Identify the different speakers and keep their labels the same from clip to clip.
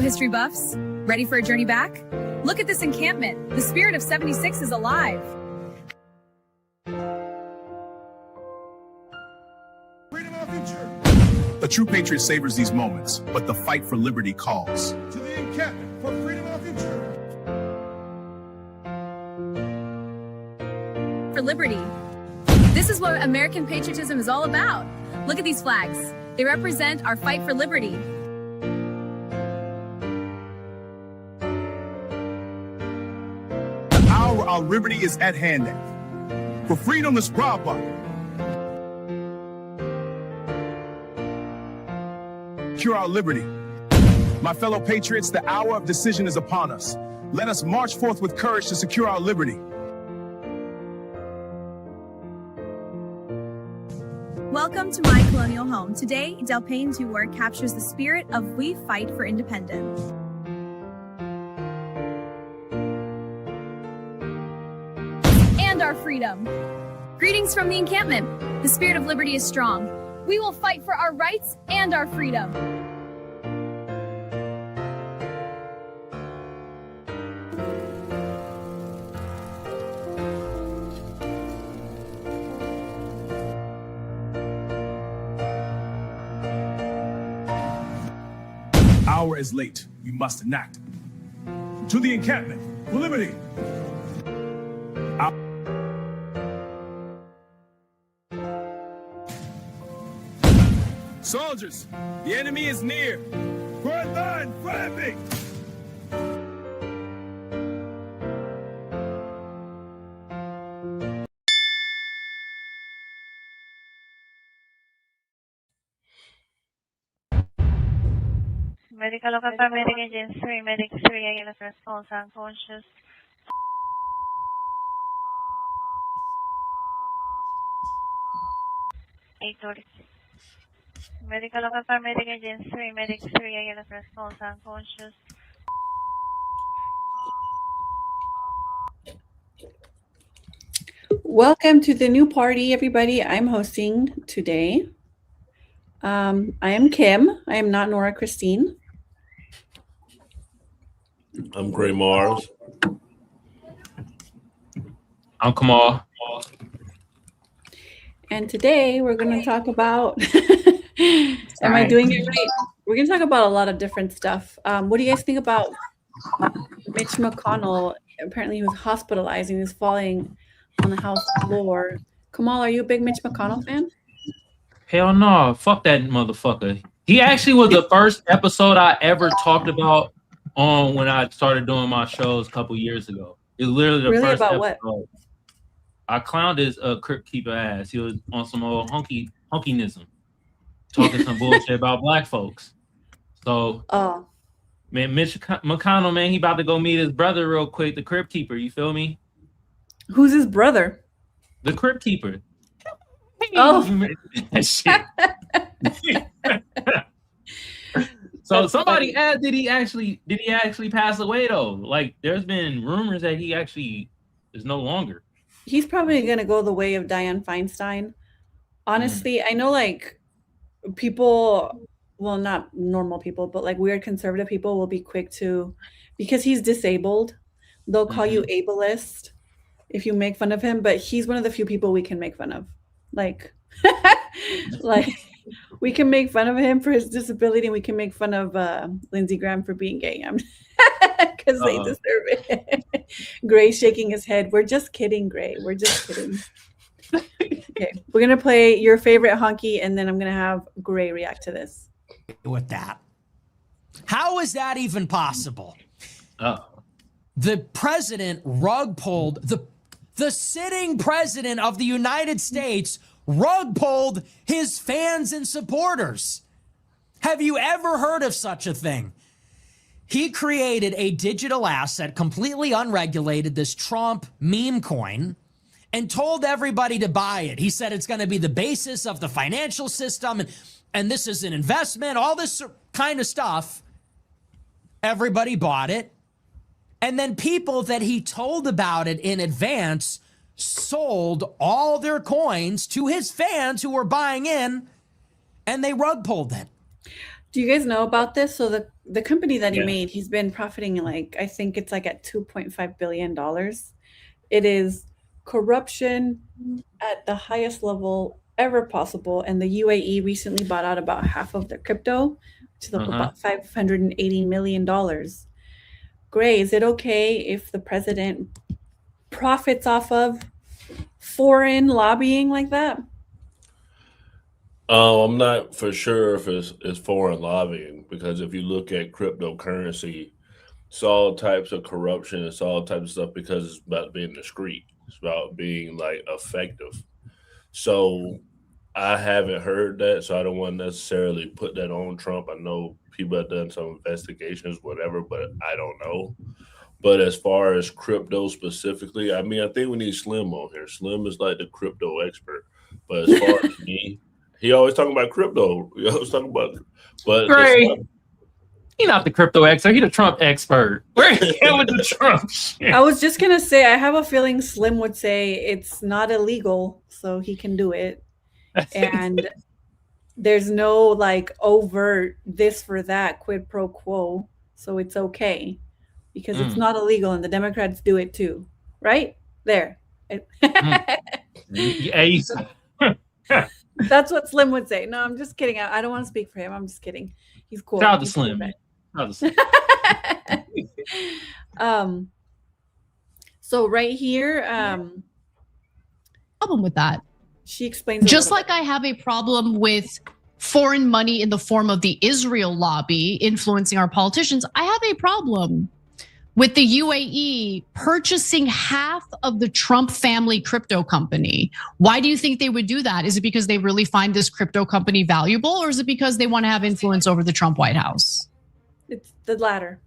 Speaker 1: history buffs, ready for a journey back? Look at this encampment. The spirit of 76 is alive.
Speaker 2: Freedom of our future. A true patriot savors these moments, but the fight for liberty calls. To the encampment for freedom of our future.
Speaker 1: For liberty. This is what American patriotism is all about. Look at these flags. They represent our fight for liberty.
Speaker 2: The hour our liberty is at hand now. For freedom is proud by. Secure our liberty. My fellow patriots, the hour of decision is upon us. Let us march forth with courage to secure our liberty.
Speaker 1: Welcome to my colonial home. Today, Del Payne's new work captures the spirit of we fight for independence. And our freedom. Greetings from the encampment. The spirit of liberty is strong. We will fight for our rights and our freedom.
Speaker 2: Hour is late. We must enact. To the encampment for liberty. Soldiers, the enemy is near. Front line, flapping.
Speaker 3: Medical local paramedic agent 3, medic 3, ALS response unconscious. Medical local paramedic agent 3, medic 3, ALS response unconscious.
Speaker 4: Welcome to the new party, everybody. I'm hosting today. I am Kim. I am not Nora Christine.
Speaker 5: I'm Gray Mars.
Speaker 6: I'm Kamal.
Speaker 4: And today we're going to talk about, am I doing it right? We're going to talk about a lot of different stuff. What do you guys think about Mitch McConnell? Apparently he was hospitalized and he was falling on the House floor. Kamal, are you a big Mitch McConnell fan?
Speaker 6: Hell no, fuck that motherfucker. He actually was the first episode I ever talked about on when I started doing my shows a couple years ago. It was literally the first
Speaker 4: about
Speaker 6: episode.
Speaker 4: what?
Speaker 6: I clowned his crypt keeper ass. He was on some old hunkinism, talking some bullshit about black folks. So, man, Mitch McConnell, man, he about to go meet his brother real quick, the crypt keeper. You feel me?
Speaker 4: Who's his brother?
Speaker 6: The crypt keeper.
Speaker 4: Oh,
Speaker 6: shit. So somebody asked, did he actually pass away though? Like, there's been rumors that he actually is no longer.
Speaker 4: He's probably going to go the way of Dianne Feinstein. Honestly, I know like people, well, not normal people, but like weird conservative people will be quick to, because he's disabled, they'll call you ableist if you make fun of him, but he's one of the few people we can make fun of. Like, like we can make fun of him for his disability and we can make fun of Lindsey Graham for being gay. Because they deserve it. Gray's shaking his head. We're just kidding, Gray. We're just kidding. Okay, we're going to play your favorite honky and then I'm going to have Gray react to this.
Speaker 7: With that. How is that even possible? The president rug pulled, the sitting president of the United States rug pulled his fans and supporters. Have you ever heard of such a thing? He created a digital asset, completely unregulated, this Trump meme coin, and told everybody to buy it. He said it's going to be the basis of the financial system, and this is an investment, all this kind of stuff. Everybody bought it. And then people that he told about it in advance sold all their coins to his fans who were buying in, and they rug pulled it.
Speaker 4: Do you guys know about this? So the company that he made, he's been profiting like, I think it's like at $2.5 billion. It is corruption at the highest level ever possible. And the UAE recently bought out about half of their crypto, which is about $580 million. Gray, is it okay if the president profits off of foreign lobbying like that?
Speaker 5: I'm not for sure if it's foreign lobbying, because if you look at cryptocurrency, it's all types of corruption. It's all types of stuff because it's about being discreet. It's about being like effective. So I haven't heard that, so I don't want to necessarily put that on Trump. I know people have done some investigations, whatever, but I don't know. But as far as crypto specifically, I mean, I think we need Slim on here. Slim is like the crypto expert. But as far as me, he always talking about crypto. He always talking about, but
Speaker 6: Great. He's not the crypto expert. He's the Trump expert. Where are you with the Trump shit?
Speaker 4: I was just gonna say, I have a feeling Slim would say it's not illegal, so he can do it. And there's no like overt this for that quid pro quo, so it's okay because it's not illegal, and the Democrats do it too, right? There. That's what Slim would say. No, I'm just kidding. I don't want to speak for him. I'm just kidding. He's cool.
Speaker 6: Shout out to Slim, man.
Speaker 4: So right here,
Speaker 8: problem with that.
Speaker 4: She explains
Speaker 8: just like I have a problem with foreign money in the form of the Israel lobby influencing our politicians. I have a problem with the UAE purchasing half of the Trump family crypto company. Why do you think they would do that? Is it because they really find this crypto company valuable, or is it because they want to have influence over the Trump White House?
Speaker 4: It's the latter.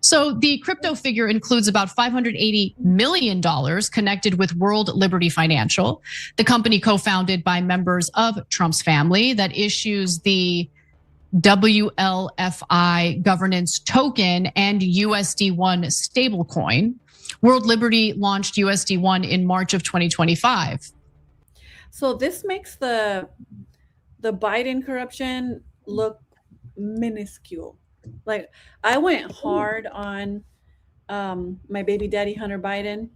Speaker 8: So the crypto figure includes about $580 million connected with World Liberty Financial, the company co-founded by members of Trump's family that issues the WLFI governance token and USD1 stablecoin. World Liberty launched USD1 in March of 2025.
Speaker 4: So this makes the Biden corruption look minuscule. Like, I went hard on my baby daddy Hunter Biden.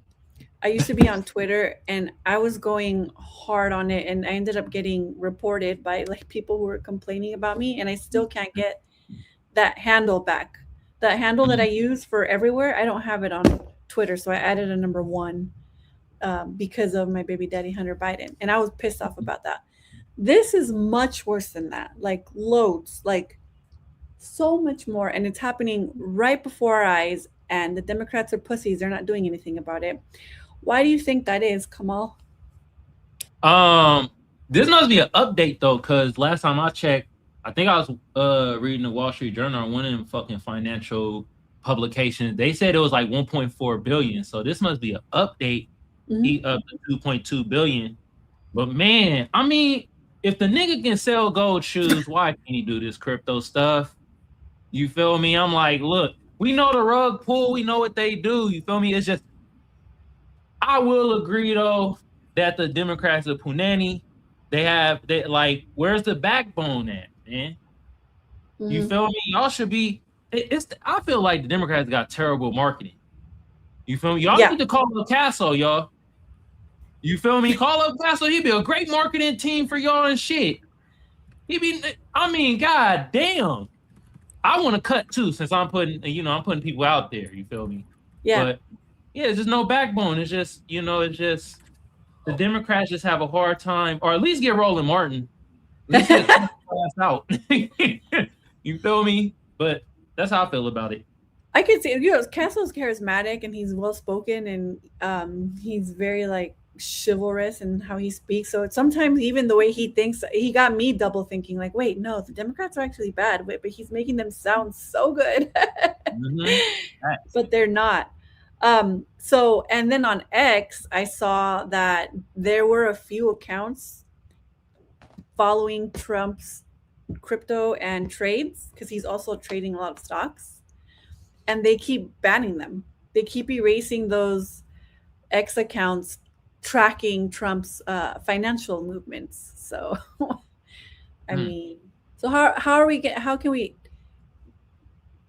Speaker 4: I used to be on Twitter and I was going hard on it, and I ended up getting reported by like people who were complaining about me, and I still can't get that handle back. That handle that I use for everywhere, I don't have it on Twitter, so I added a number 1 because of my baby daddy Hunter Biden, and I was pissed off about that. This is much worse than that, like loads, like so much more, and it's happening right before our eyes, and the Democrats are pussies. They're not doing anything about it. Why do you think that is, Kamal?
Speaker 6: This must be an update though, because last time I checked, I think I was reading the Wall Street Journal or one of them fucking financial publications. They said it was like 1.4 billion. So this must be an update of the 2.2 billion. But man, I mean, if the nigga can sell gold shoes, why can't he do this crypto stuff? You feel me? I'm like, look, we know the rug pull. We know what they do. You feel me? It's just, I will agree though that the Democrats are punani. They like, where's the backbone at, man? You feel me? Y'all should be. I feel like the Democrats got terrible marketing. You feel me? Y'all need to call up Castle, y'all. You feel me? Call up Castle. He'd be a great marketing team for y'all and shit. I mean, god damn. I want to cut too, since I'm putting people out there. You feel me?
Speaker 4: Yeah.
Speaker 6: But yeah, it's just no backbone. It's just, the Democrats just have a hard time, or at least get Roland Martin. At least get out. You feel me? But that's how I feel about it.
Speaker 4: I can see, Castle's charismatic and he's well spoken, and he's very like chivalrous in how he speaks. So it's sometimes even the way he thinks, he got me double thinking, like, wait, no, the Democrats are actually bad, but he's making them sound so good. But they're not. So, and then on X, I saw that there were a few accounts following Trump's crypto and trades, because he's also trading a lot of stocks, and they keep banning them. They keep erasing those X accounts tracking Trump's financial movements. So, I mean, So how can we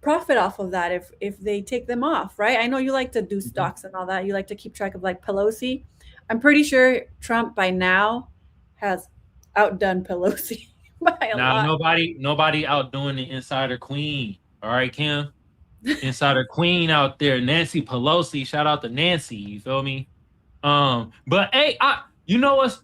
Speaker 4: profit off of that if they take them off, right? I know you like to do stocks and all that. You like to keep track of like Pelosi. I'm pretty sure Trump by now has outdone Pelosi by a
Speaker 6: Now
Speaker 4: lot.
Speaker 6: nobody outdoing the insider queen. All right, Kim. Insider queen out there, Nancy Pelosi. Shout out to Nancy. You feel me? But hey, you know what's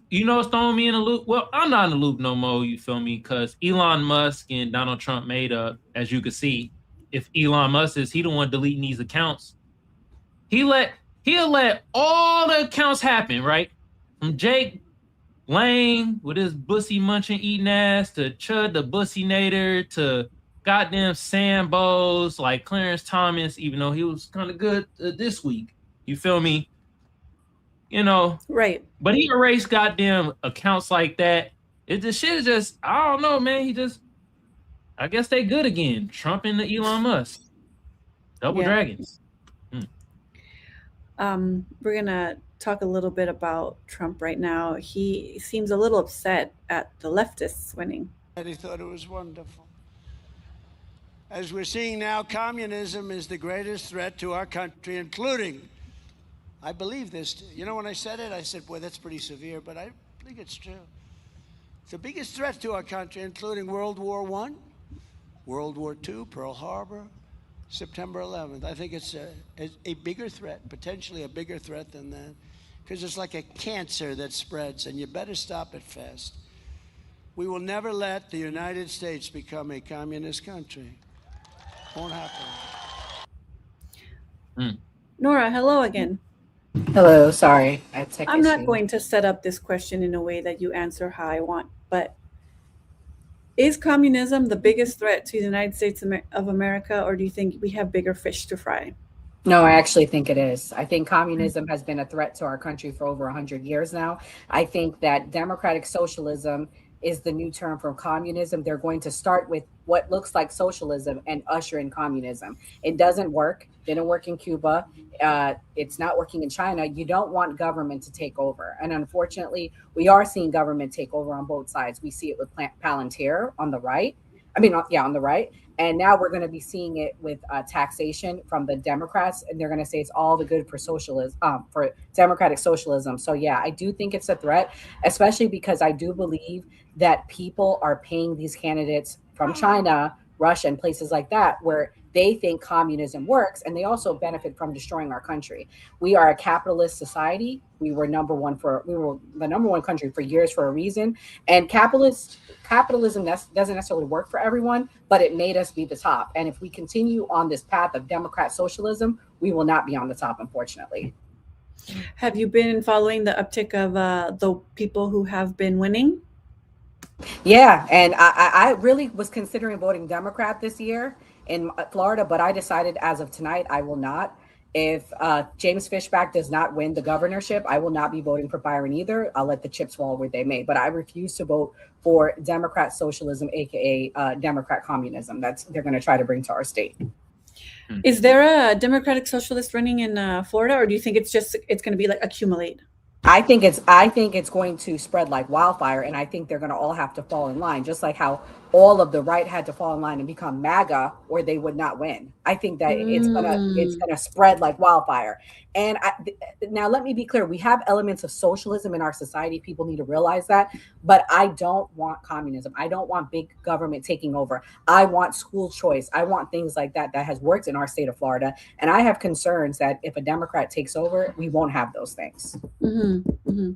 Speaker 6: throwing me in a loop? Well, I'm not in the loop no more. You feel me? Because Elon Musk and Donald Trump made up, as you can see. If Elon Musk is he the one deleting these accounts, he'll let all the accounts happen, right? From Jake Lang with his bussy munching eating ass to Chud the bussy-nator to goddamn Sambos like Clarence Thomas, even though he was kind of good this week. You feel me? You know,
Speaker 4: Right.
Speaker 6: But he erased goddamn accounts like that. The shit is just, I don't know, man. I guess they good again. Trump and the Elon Musk. Double dragons.
Speaker 4: We're gonna talk a little bit about Trump right now. He seems a little upset at the leftists winning.
Speaker 9: He thought it was wonderful. As we're seeing now, communism is the greatest threat to our country, including, I believe this, you know, when I said it, I said, boy, that's pretty severe, but I think it's true. It's the biggest threat to our country, including World War I, World War II, Pearl Harbor, September 11th. I think it's a bigger threat, potentially a bigger threat than that, because it's like a cancer that spreads, and you better stop it fast. We will never let the United States become a communist country. Won't happen.
Speaker 4: Nora, hello again.
Speaker 10: Hello, sorry.
Speaker 4: I'm not going to set up this question in a way that you answer how I want, but is communism the biggest threat to the United States of America, or do you think we have bigger fish to fry?
Speaker 10: No, I actually think it is. I think communism has been a threat to our country for over 100 years now. I think that democratic socialism is the new term for communism. They're going to start with what looks like socialism and usher in communism. It doesn't work. Didn't work in Cuba. It's not working in China. You don't want government to take over. And unfortunately, we are seeing government take over on both sides. We see it with Palantir on the right. On the right. And now we're going to be seeing it with taxation from the Democrats. And they're going to say it's all the good for socialism, for democratic socialism. So, yeah, I do think it's a threat, especially because I do believe that people are paying these candidates from China, Russia, and places like that, where they think communism works, and they also benefit from destroying our country. We are a capitalist society. We were the number one country for years for a reason. And capitalism doesn't necessarily work for everyone, but it made us be the top. And if we continue on this path of democrat socialism, we will not be on the top, unfortunately.
Speaker 4: Have you been following the uptick of the people who have been winning?
Speaker 10: Yeah, and I really was considering voting Democrat this year in Florida, but I decided as of tonight I will not. If James Fishback does not win the governorship, I will not be voting for Byron either. I'll let the chips fall where they may. But I refuse to vote for Democrat socialism, aka Democrat communism. They're going to try to bring to our state.
Speaker 4: Is there a Democratic socialist running in Florida, or do you think it's going to be like accumulate?
Speaker 10: I think it's going to spread like wildfire, and I think they're going to all have to fall in line, just like how all of the right had to fall in line and become MAGA, or they would not win. I think that it's gonna spread like wildfire. And now let me be clear: we have elements of socialism in our society. People need to realize that. But I don't want communism. I don't want big government taking over. I want school choice. I want things like that has worked in our state of Florida. And I have concerns that if a Democrat takes over, we won't have those things.
Speaker 4: Mm-hmm. Mm-hmm.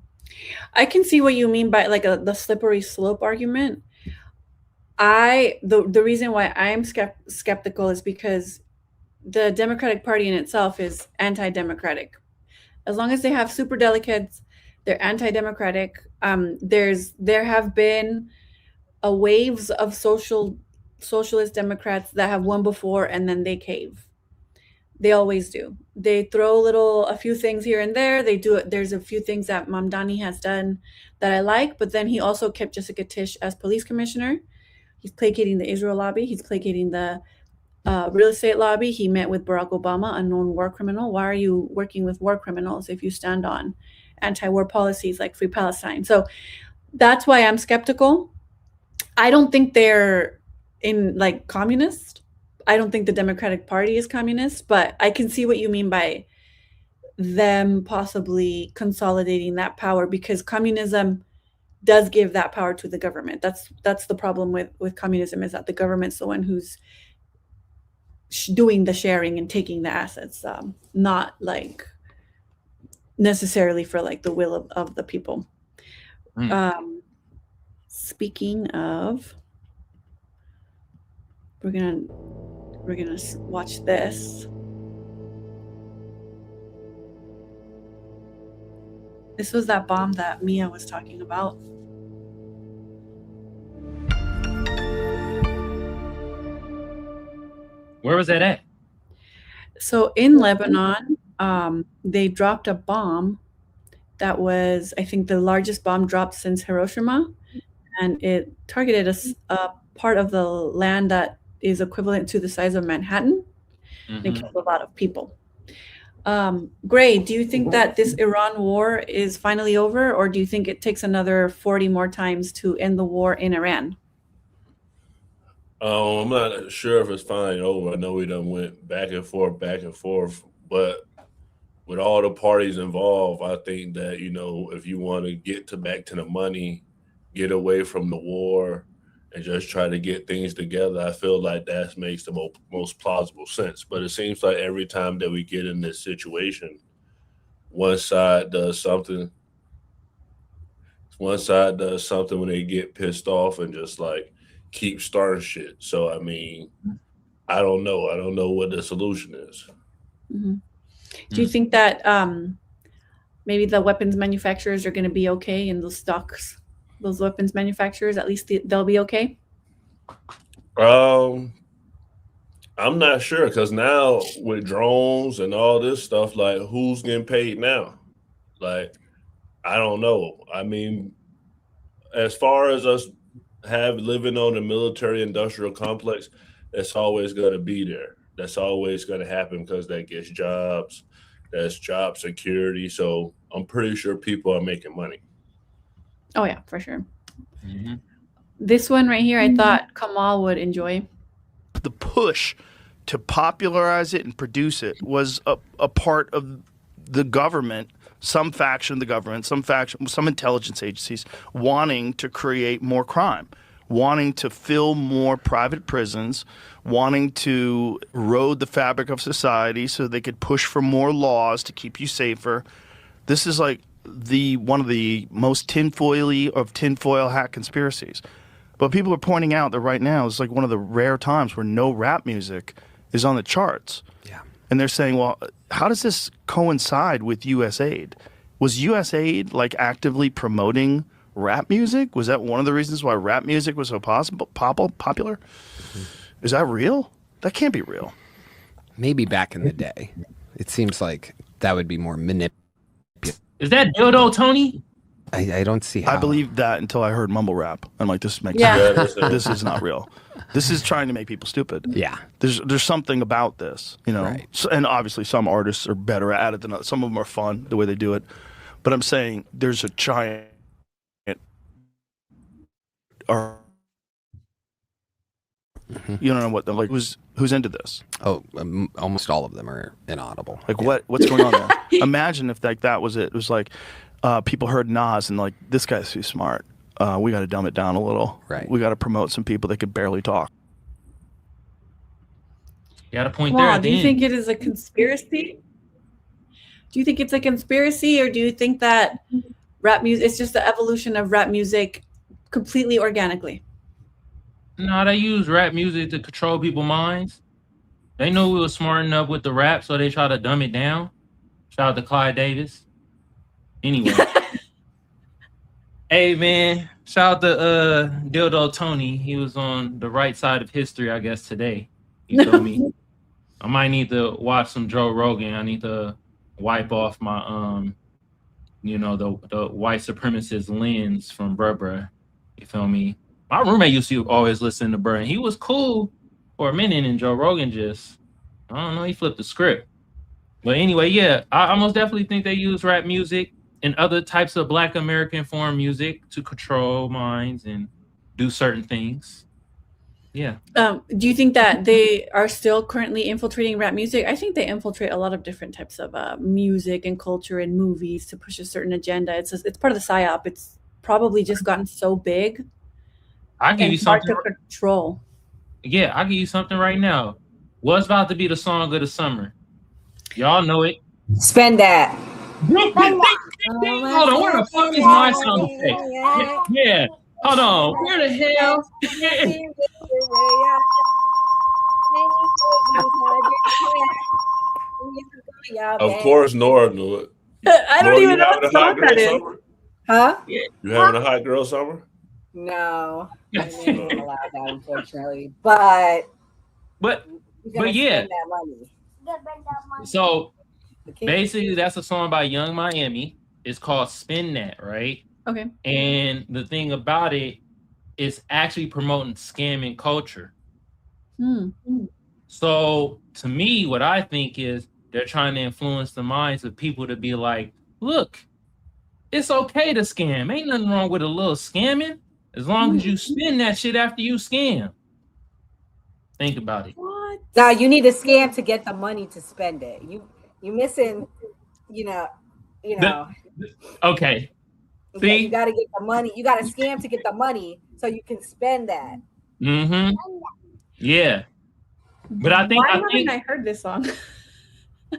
Speaker 4: I can see what you mean by like the slippery slope argument. The reason why I'm skeptical is because the Democratic Party in itself is anti-democratic. As long as they have super delegates, they're anti-democratic. There have been waves of socialist Democrats that have won before, and then they cave. They always do. They throw a few things here and there. They do it. There's a few things that Mamdani has done that I like, but then he also kept Jessica Tisch as police commissioner. He's placating the Israel lobby. He's placating the real estate lobby. He met with Barack Obama, a known war criminal. Why are you working with war criminals if you stand on anti-war policies like Free Palestine? So that's why I'm skeptical. I don't think they're in like communist. I don't think the Democratic Party is communist, but I can see what you mean by them possibly consolidating that power, because communism does give that power to the government. That's the problem with communism, is that the government's the one who's doing the sharing and taking the assets, not like necessarily for like the will of the people. Speaking of, we're gonna watch this. This was that bomb that Mia was talking about.
Speaker 6: Where was that at?
Speaker 4: So in Lebanon, they dropped a bomb that was, I think, the largest bomb dropped since Hiroshima, and it targeted a part of the land that is equivalent to the size of Manhattan. And it killed a lot of people. Gray, do you think that this Iran war is finally over, or do you think it takes another 40 more times to end the war in Iran?
Speaker 5: I'm not sure if it's finally over. I know we done went back and forth, but with all the parties involved, I think that, you know, if you want to get back to the money, get away from the war, and just try to get things together, I feel like that makes the most plausible sense. But it seems like every time that we get in this situation, one side does something when they get pissed off and just like keep starting shit. So, I mean, I don't know. I don't know what the solution is.
Speaker 4: Mm-hmm. Do you think that maybe the weapons manufacturers are going to be okay, and those stocks, those weapons manufacturers, at least they'll be okay?
Speaker 5: I'm not sure, because now with drones and all this stuff, like, who's getting paid now? Like, I don't know. I mean, as far as us living on the military industrial complex, that's always going to be there. That's always going to happen, because that gets jobs, that's job security. So I'm pretty sure people are making money.
Speaker 4: Oh yeah, for sure. Mm-hmm. This one right here, I thought Kamal would enjoy.
Speaker 11: The push to popularize it and produce it was a part of the government, some faction of the government, some intelligence agencies wanting to create more crime, wanting to fill more private prisons, wanting to erode the fabric of society so they could push for more laws to keep you safer. This is like one of the most tinfoil hat conspiracies. But people are pointing out that right now is like one of the rare times where no rap music is on the charts.
Speaker 12: Yeah.
Speaker 11: And they're saying, well, how does this coincide with USAID? Was USAID like actively promoting rap music? Was that one of the reasons why rap music was so popular? Mm-hmm. Is that real? That can't be real.
Speaker 12: Maybe back in the day. It seems like that would be more manipulative.
Speaker 6: Is that dildo, Tony?
Speaker 12: I don't see how.
Speaker 11: I believed that until I heard mumble rap. I'm like, this makes
Speaker 4: sense.
Speaker 11: This is not real. This is trying to make people stupid.
Speaker 12: Yeah.
Speaker 11: There's something about this, you know.
Speaker 12: Right.
Speaker 11: So, and obviously some artists are better at it than others. Some of them are fun the way they do it. But I'm saying there's a giant you don't know what like who's into this?
Speaker 12: Oh, almost all of them are inaudible.
Speaker 11: Like what's going on there? Imagine if like that was it. It was like people heard Nas and like, this guy's too smart. We got to dumb it down a little.
Speaker 12: Right.
Speaker 11: We got to promote some people that could barely talk.
Speaker 6: You got a point there.
Speaker 4: Do you think it is a conspiracy? Do you think it's a conspiracy, or do you think that rap music, it's just the evolution of rap music completely organically?
Speaker 6: No, they use rap music to control people's minds. They know we were smart enough with the rap, so they try to dumb it down. Shout out to Clyde Davis. Anyway. Hey, man. Shout out to Dildo Tony. He was on the right side of history, I guess, today. You feel me? I might need to watch some Joe Rogan. I need to wipe off my, the white supremacist lens from Bruh. You feel me? My roommate used to always listen to Bruh, and he was cool for a minute, and Joe Rogan just, I don't know, he flipped the script. But anyway, yeah, I most definitely think they use rap music and other types of Black American form music to control minds and do certain things. Yeah.
Speaker 4: Do you think that they are still currently infiltrating rap music? I think they infiltrate a lot of different types of music and culture and movies to push a certain agenda. It's part of the psyop. It's probably just gotten so big.
Speaker 6: I'll give you
Speaker 4: hard
Speaker 6: something.
Speaker 4: to control.
Speaker 6: Yeah, I'll give you something right now. What's about to be the song of the summer? Y'all know it.
Speaker 10: Spend that.
Speaker 6: Hold on, where the fuck is my sound effect? Yeah. Hold on. Where the hell?
Speaker 5: Of course, Nora knew it.
Speaker 4: I don't even know what song that is.
Speaker 10: Huh?
Speaker 5: You having a hot girl summer?
Speaker 10: No, I didn't allow that, unfortunately. But
Speaker 6: yeah.
Speaker 10: That money.
Speaker 6: So basically, that's a song by Young Miami. It's called "Spin That," right?
Speaker 4: Okay.
Speaker 6: And the thing about it is actually promoting scamming culture. So to me, what I think is they're trying to influence the minds of people to be like, look, it's okay to scam. Ain't nothing wrong with a little scamming as long as you spend that shit after you scam. Think about it.
Speaker 4: What?
Speaker 10: Now you need to scam to get the money to spend it. You missing,
Speaker 6: Okay.
Speaker 10: See? You got to get the money. You got to scam to get the money so you can spend that.
Speaker 6: Mm-hmm. Yeah. But I think
Speaker 4: I heard this song.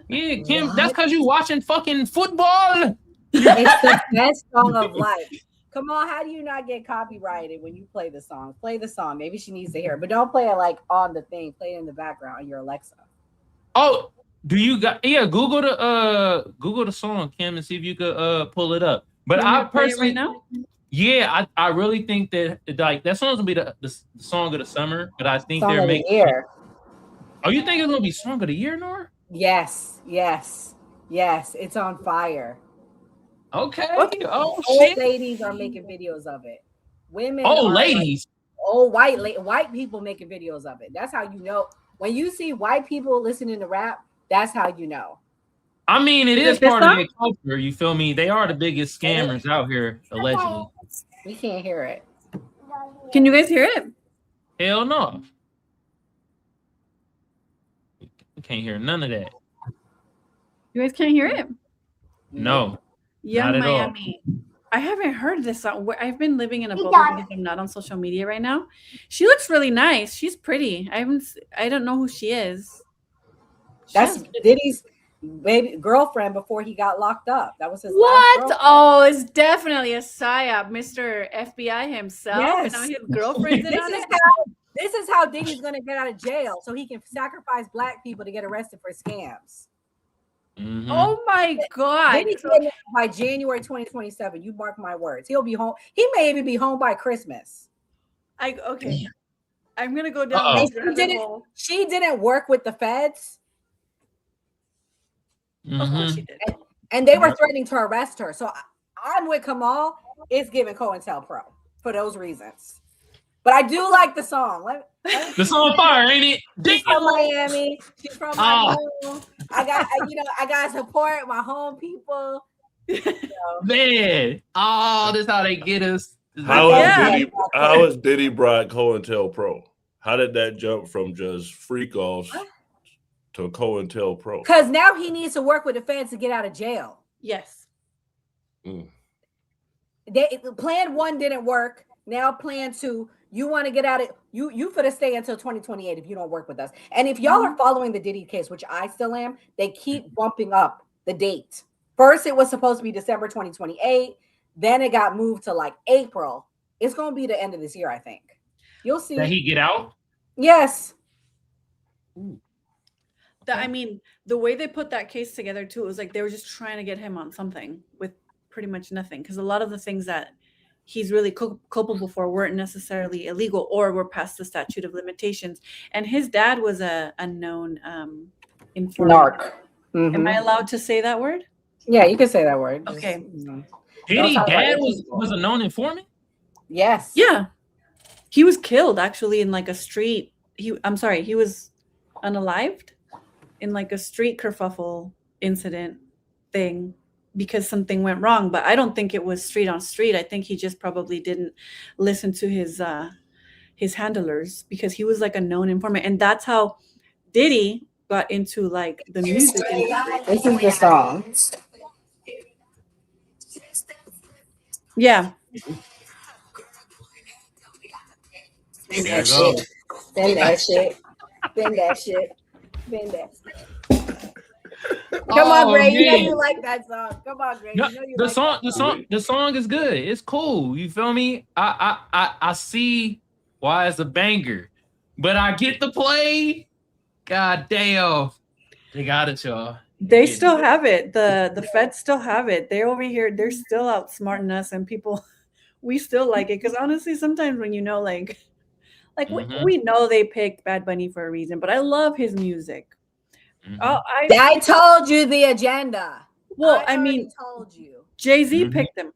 Speaker 6: Yeah, Kim, that's because you watching fucking football.
Speaker 10: It's the best song of life. Come on, how do you not get copyrighted when you play the song? Play the song. Maybe she needs to hear it, but don't play it like on the thing. Play it in the background on your Alexa.
Speaker 6: Oh, do you got? Yeah, Google the song, Kim, and see if you could pull it up. But I personally,
Speaker 4: right now?
Speaker 6: Yeah, I really think that like that song's gonna be the song of the summer. But I think
Speaker 10: Song
Speaker 6: they're
Speaker 10: of the
Speaker 6: making.
Speaker 10: year.
Speaker 6: Oh, you think it's gonna be song of the year, Nora?
Speaker 10: Yes. It's on fire.
Speaker 6: Okay.
Speaker 10: Old ladies are making videos of it. Women.
Speaker 6: Ladies.
Speaker 10: White people making videos of it. That's how you know. When you see white people listening to rap, that's how you know.
Speaker 6: I mean, it is part of their culture. You feel me? They are the biggest scammers out here, allegedly.
Speaker 10: We can't hear it.
Speaker 4: Can you guys hear it?
Speaker 6: Hell no. We can't hear none of that.
Speaker 4: You guys can't hear it?
Speaker 6: No.
Speaker 4: Young Miami. I haven't heard this song. I've been living in a bubble because I'm not on social media right now. She looks really nice. She's pretty. I don't know who she is.
Speaker 10: That's Diddy's baby girlfriend before he got locked up. That was his
Speaker 4: what? Oh, it's definitely a psyop, Mr. FBI himself.
Speaker 10: Yes.
Speaker 4: And now his girlfriend's in on it.
Speaker 10: This is how Diddy's gonna get out of jail, so he can sacrifice black people to get arrested for scams.
Speaker 6: Mm-hmm.
Speaker 4: Oh my God!
Speaker 10: Diddy's by January 2027. You mark my words. He'll be home. He may even be home by Christmas.
Speaker 4: Okay. I'm gonna go down.
Speaker 10: She didn't work with the feds.
Speaker 6: Mm-hmm.
Speaker 4: Of course she did.
Speaker 10: And they were threatening to arrest her. So I'm with Kamal. It's giving COINTELPRO for those reasons. But I do like the song.
Speaker 6: The song fire, ain't it?
Speaker 10: She's from Miami. She's from my home. I got to support my home people.
Speaker 6: Man, this how they get us.
Speaker 5: How is Diddy brought COINTELPRO? How did that jump from just freak offs to COINTELPRO?
Speaker 10: Because now he needs to work with the feds to get out of jail.
Speaker 4: Yes.
Speaker 10: Plan 1 didn't work. Now plan 2. You want to get out of you for to stay until 2028 if you don't work with us. And if y'all are following the Diddy case, which I still am, they keep bumping up the date. First, it was supposed to be December 2028. Then it got moved to like April. It's going to be the end of this year, I think. You'll see.
Speaker 6: Did he get out?
Speaker 10: Yes.
Speaker 4: I mean, the way they put that case together too, it was like they were just trying to get him on something with pretty much nothing. Because a lot of the things that he's really culpable for weren't necessarily illegal or were past the statute of limitations. And his dad was a known informant.
Speaker 10: Narc. Mm-hmm.
Speaker 4: Am I allowed to say that word?
Speaker 10: Yeah, you can say that word.
Speaker 4: Okay.
Speaker 6: Diddy's dad was a known informant?
Speaker 10: Yes.
Speaker 4: Yeah. He was killed actually in like a street. He was unalived in like a street kerfuffle incident thing. because something went wrong. But I don't think it was street on street. I think he just probably didn't listen to his handlers, because he was like a known informant, and that's how Diddy got into like the music industry.
Speaker 10: This is the song.
Speaker 4: Yeah.
Speaker 10: Spin
Speaker 6: There
Speaker 10: that
Speaker 6: you go.
Speaker 10: shit. Spin that shit. Spin that shit. Spin that. Come on, Gray. You know
Speaker 6: man.
Speaker 10: you like that song. Come on, Gray.
Speaker 6: No,
Speaker 10: You know you
Speaker 6: the
Speaker 10: like
Speaker 6: song,
Speaker 10: that
Speaker 6: the song is good. It's cool. You feel me? I see why it's a banger, but I get the play. God damn, they got it, y'all.
Speaker 4: They still have it. The feds still have it. They're over here. They're still outsmarting us, and people, we still like it. Because honestly, sometimes when you know, like we know they picked Bad Bunny for a reason, but I love his music.
Speaker 10: I told you the agenda.
Speaker 4: Well, I mean,
Speaker 10: told you.
Speaker 4: Jay-Z picked him.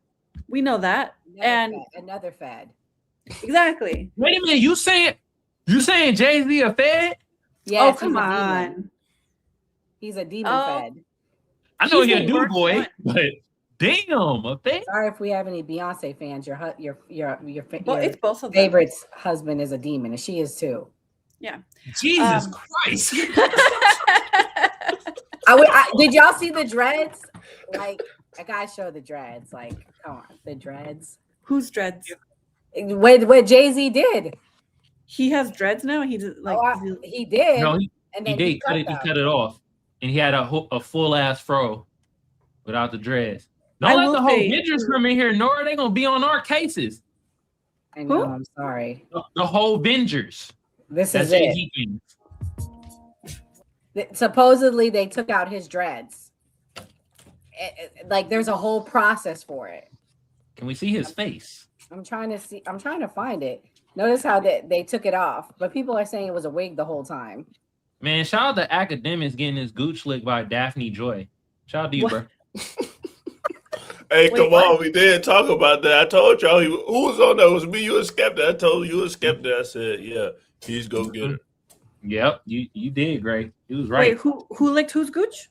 Speaker 4: We know that.
Speaker 10: Another fed.
Speaker 4: Exactly.
Speaker 6: Wait a minute, you saying Jay-Z a fed?
Speaker 10: Yes,
Speaker 4: oh, come on.
Speaker 10: He's a demon fed.
Speaker 6: I know he's a new boy, but damn, a fed.
Speaker 10: Sorry if we have any Beyonce fans. Your
Speaker 4: it's both of them.
Speaker 10: favorite's husband is a demon, and she is too.
Speaker 4: Yeah.
Speaker 6: Jesus Christ.
Speaker 10: Did y'all see the dreads? Like, I gotta show the dreads. Like, come on, the dreads.
Speaker 4: Whose dreads?
Speaker 10: What Jay-Z did.
Speaker 4: He has dreads now. He did
Speaker 10: he did.
Speaker 6: No,
Speaker 10: and then
Speaker 6: he cut it off, and he had a full ass fro without the dreads. Don't let the whole Vengers come in here, Nora. They gonna be on our cases.
Speaker 10: I know. I'm sorry.
Speaker 6: The whole Vengers.
Speaker 10: This is it. Supposedly they took out his dreads. Like there's a whole process for it.
Speaker 6: Can we see his face?
Speaker 10: I'm trying to find it. Notice how they took it off, but people are saying it was a wig the whole time.
Speaker 6: Man, shout out to Academics getting his gooch licked by Daphne Joy. Shout out to you, bro.
Speaker 5: Hey, Kamal, we did talk about that. I told y'all who was on that. It was me. You a skeptic. I told you a skeptic. I said, yeah, he's go get her.
Speaker 6: Yep, you did, Gray. You was right.
Speaker 4: Wait, who licked whose gooch?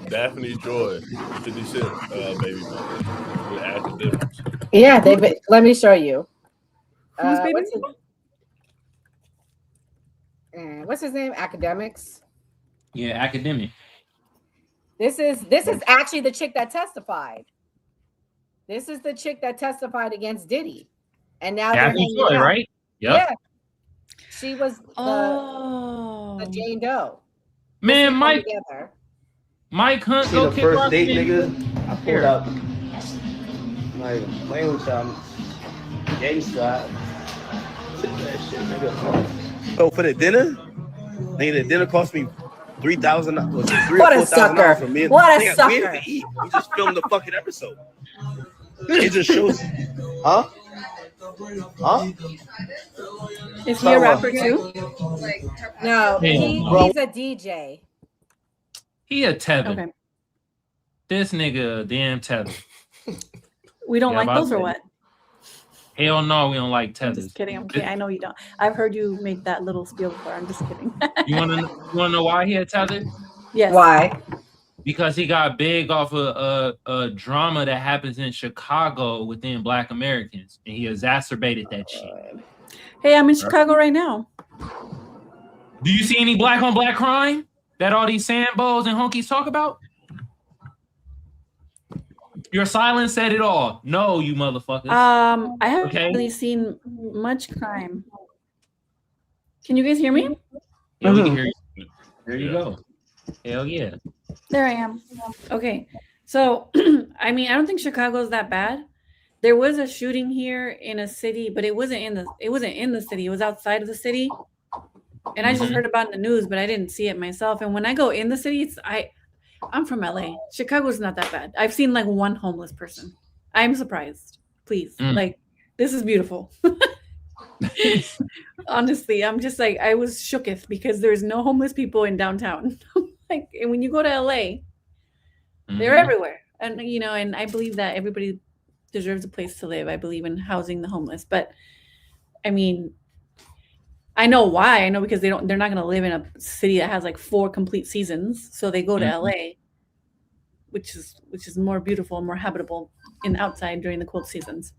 Speaker 5: Daphne Joy, 50 Cent, baby mama, with Academics.
Speaker 10: Yeah, let me show you.
Speaker 4: Who's baby?
Speaker 10: What's his name? Academics.
Speaker 6: Yeah, Academic.
Speaker 10: This is actually the chick that testified. This is the chick that testified against Diddy, and now
Speaker 6: Daphne Joy, right? Yep.
Speaker 10: Yeah. She was the Jane Doe.
Speaker 6: Man, Mike Hunt, go kick
Speaker 13: first
Speaker 6: off
Speaker 13: date, nigga. I pulled out. I'm not even playing with y'all. Gangsta. That shit, nigga. So for the dinner, nigga, the dinner cost me $3,000.
Speaker 10: What a sucker!
Speaker 13: For me.
Speaker 10: What a sucker!
Speaker 13: To eat. We just filmed the fucking episode. It just shows. Huh?
Speaker 4: Is he a rapper too?
Speaker 10: No, he's a DJ.
Speaker 6: He a tether.
Speaker 4: Okay.
Speaker 6: This nigga a damn tether.
Speaker 4: We don't like those or what?
Speaker 6: Hell no, we don't like tethers.
Speaker 4: I'm just kidding. I'm kidding. I know you don't. I've heard you make that little spiel before. I'm just kidding.
Speaker 6: You wanna know why he a tether?
Speaker 4: Yes.
Speaker 10: Why?
Speaker 6: Because he got big off a drama that happens in Chicago within Black Americans, and he exacerbated that shit.
Speaker 4: Hey, I'm in Chicago right now.
Speaker 6: Do you see any black on black crime that all these Sambos and honkies talk about? Your silence said it all. No, you motherfuckers.
Speaker 4: I haven't really seen much crime. Can you guys hear me?
Speaker 6: Yeah, we can hear you. There you go. Hell yeah.
Speaker 4: There I am. Okay. So, I mean, I don't think Chicago's that bad. There was a shooting here in a city, but it wasn't in the city. It was outside of the city. And I just heard about it in the news, but I didn't see it myself. And when I go in the city, I'm from LA. Chicago's not that bad. I've seen like one homeless person. I'm surprised. Please. Like, this is beautiful. Honestly, I'm just like, I was shooketh because there's no homeless people in downtown. Like, and when you go to LA, they're everywhere. And, you know, and I believe that everybody deserves a place to live. I believe in housing the homeless. But I mean, I know why. I know because they're not going to live in a city that has like 4 complete seasons. So they go to LA. which is more beautiful, more habitable in outside during the cold seasons.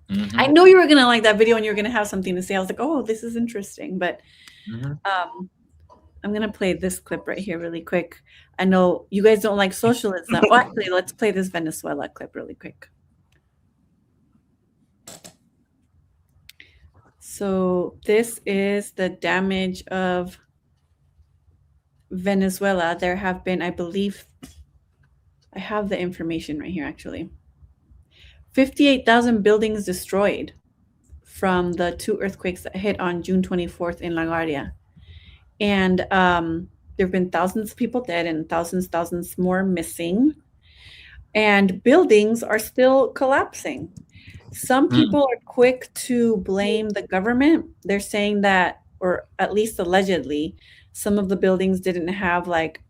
Speaker 6: Mm-hmm.
Speaker 4: I know you were gonna like that video and you're gonna have something to say. I was like, oh, this is interesting, but I'm gonna play this clip right here really quick. I know you guys don't like socialism. Well, actually, let's play this Venezuela clip really quick. So this is the damage of Venezuela. There have been, I believe, I have the information right here actually. 58,000 buildings destroyed from the 2 earthquakes that hit on June 24th in LaGuardia. And there have been thousands of people dead and thousands more missing. And buildings are still collapsing. Some people are quick to blame the government. They're saying that, or at least allegedly, some of the buildings didn't have like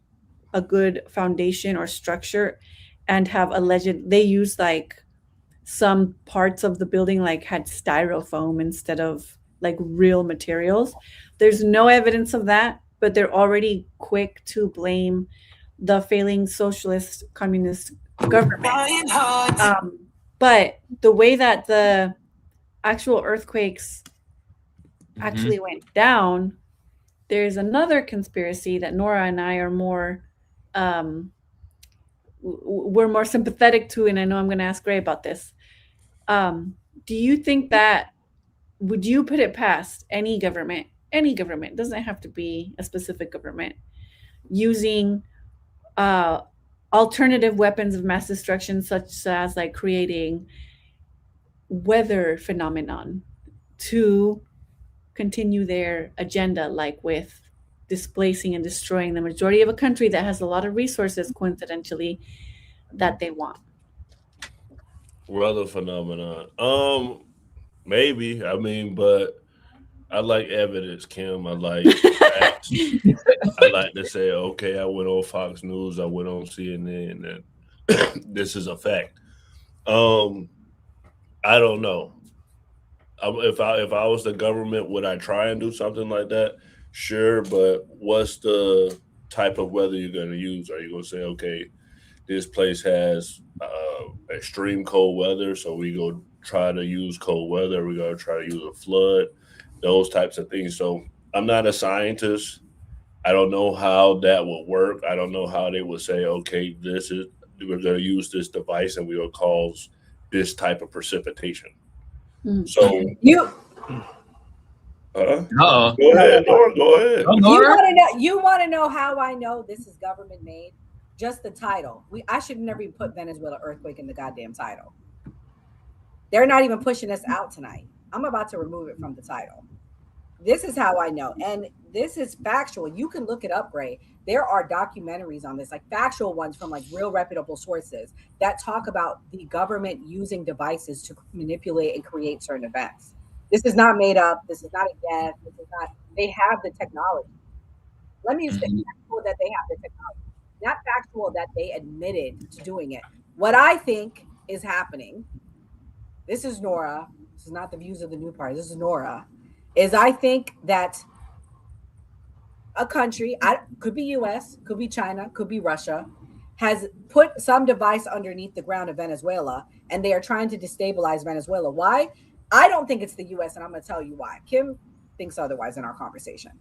Speaker 4: a good foundation or structure and they used like some parts of the building like had styrofoam instead of like real materials. There's no evidence of that, but they're already quick to blame the failing socialist communist government. But the way that the actual earthquakes actually went down, there's another conspiracy that Nora and I are we're more sympathetic to, and I know I'm going to ask Gray about this. Do you think that, would you put it past any government, doesn't have to be a specific government, using alternative weapons of mass destruction, such as like creating weather phenomenon to continue their agenda, like with displacing and destroying the majority of a country that has a lot of resources, coincidentally, that they want?
Speaker 5: Weather phenomenon. Maybe. I mean, but I like evidence, Kim. I like facts. I like to say, okay, I went on Fox News, I went on CNN, and this is a fact. I don't know. If I was the government, would I try and do something like that? Sure, but what's the type of weather you're going to use? Are you going to say, okay, this place has extreme cold weather, so we go try to use cold weather. We're going to try to use a flood, those types of things. So I'm not a scientist. I don't know how that would work. I don't know how they would say, okay, we're going to use this device and we will cause this type of precipitation. So
Speaker 10: you
Speaker 5: go ahead, Laura, go ahead.
Speaker 10: You want to know how I know this is government made? Just the title. I should never even put Venezuela earthquake in the goddamn title. They're not even pushing us out tonight. I'm about to remove it from the title. This is how I know. And this is factual. You can look it up, Gray. There are documentaries on this, like factual ones from like real reputable sources that talk about the government using devices to manipulate and create certain events. This is not made up. This is not a guess. This is not, they have the technology. Let me say factual that they have the technology. Not factual that they admitted to doing it. What I think is happening, this is Nora, this is not the views of the new party, this is Nora, is I think that a country, could be US, could be China, could be Russia, has put some device underneath the ground of Venezuela, and they are trying to destabilize Venezuela. Why? I don't think it's the US, and I'm going to tell you why. Kim thinks otherwise in our conversation.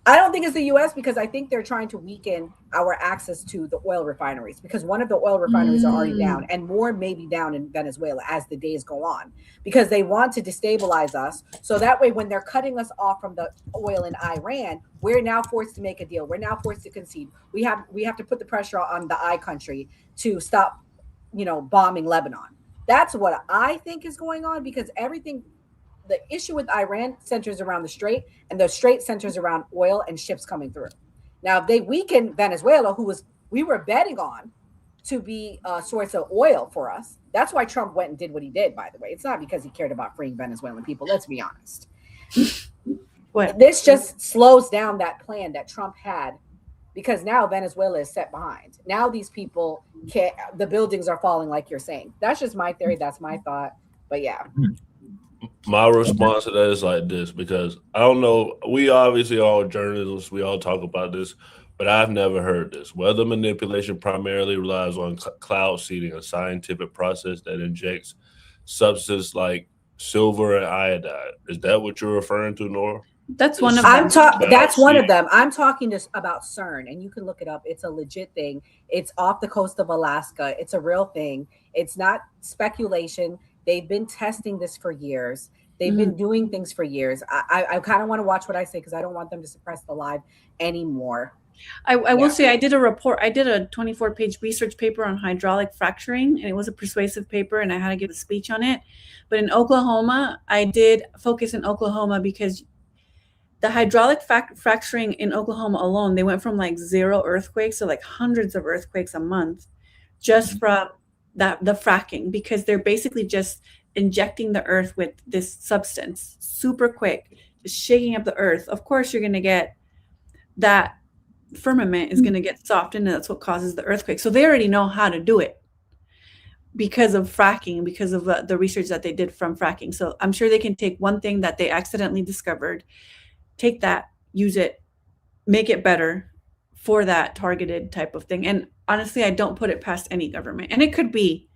Speaker 10: I don't think it's the US because I think they're trying to weaken our access to the oil refineries, because one of the oil refineries are already down, and more may be down in Venezuela as the days go on, because they want to destabilize us. So that way, when they're cutting us off from the oil in Iran, we're now forced to make a deal. We're now forced to concede. We have to put the pressure on the I country to stop, bombing Lebanon. That's what I think is going on, because the issue with Iran centers around the Strait, and the Strait centers around oil and ships coming through. Now, if they weaken Venezuela, we were betting on to be a source of oil for us. That's why Trump went and did what he did, by the way. It's not because he cared about freeing Venezuelan people. Let's be honest. This just slows down that plan that Trump had, because now Venezuela is set behind. Now these people the buildings are falling, like you're saying. That's just my theory. That's my thought. But yeah.
Speaker 5: My response to that is like this, because I don't know, we obviously all journalists, we all talk about this, but I've never heard this. Weather manipulation primarily relies on cloud seeding, a scientific process that injects substances like silver and iodide. Is that what you're referring to, Nora?
Speaker 4: That's one of them.
Speaker 10: That's one of them. I'm talking about CERN, and you can look it up. It's a legit thing. It's off the coast of Alaska. It's a real thing. It's not speculation. They've been testing this for years. They've been doing things for years. I kind of want to watch what I say because I don't want them to suppress the live anymore.
Speaker 4: I will say I did a report. I did a 24-page research paper on hydraulic fracturing, and it was a persuasive paper, and I had to give a speech on it. But in Oklahoma, I did focus in Oklahoma because the hydraulic fracturing in Oklahoma alone, they went from like 0 earthquakes to like hundreds of earthquakes a month just from the fracking, because they're basically just injecting the earth with this substance super quick, just shaking up the earth. Of course, you're going to get that firmament is going to get softened, and that's what causes the earthquake. So they already know how to do it because of fracking, because of the research that they did from fracking. So I'm sure they can take one thing that they accidentally discovered, take that, use it, make it better for that targeted type of thing. And honestly, I don't put it past any government. And it could be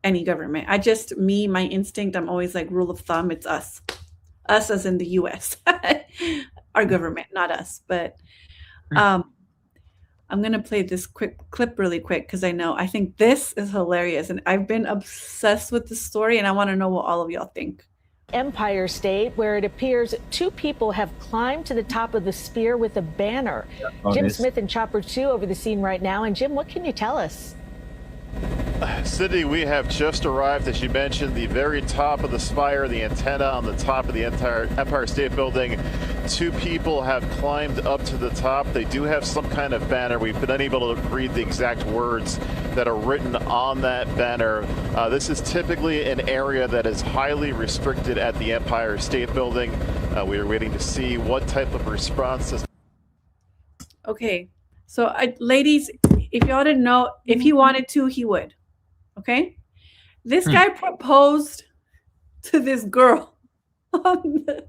Speaker 4: any government. My instinct, I'm always like, rule of thumb, it's us. Us as in the US. Our government, not us. But I'm going to play this quick clip really quick because I think this is hilarious. And I've been obsessed with this story, and I want to know what all of y'all think.
Speaker 14: Empire State, where it appears 2 people have climbed to the top of the sphere with a banner. Jim Smith and Chopper 2 over the scene right now. And Jim, what can you tell us?
Speaker 15: Cindy, we have just arrived, as you mentioned, the very top of the spire, the antenna on the top of the entire Empire State Building. 2 people have climbed up to the top. They do have some kind of banner. We've been unable to read the exact words that are written on that banner. This is typically an area that is highly restricted at the Empire State Building. We are waiting to see what type of response this.
Speaker 4: Okay, so ladies, if y'all didn't know, if he wanted to, he would. Okay, this guy proposed to this girl on the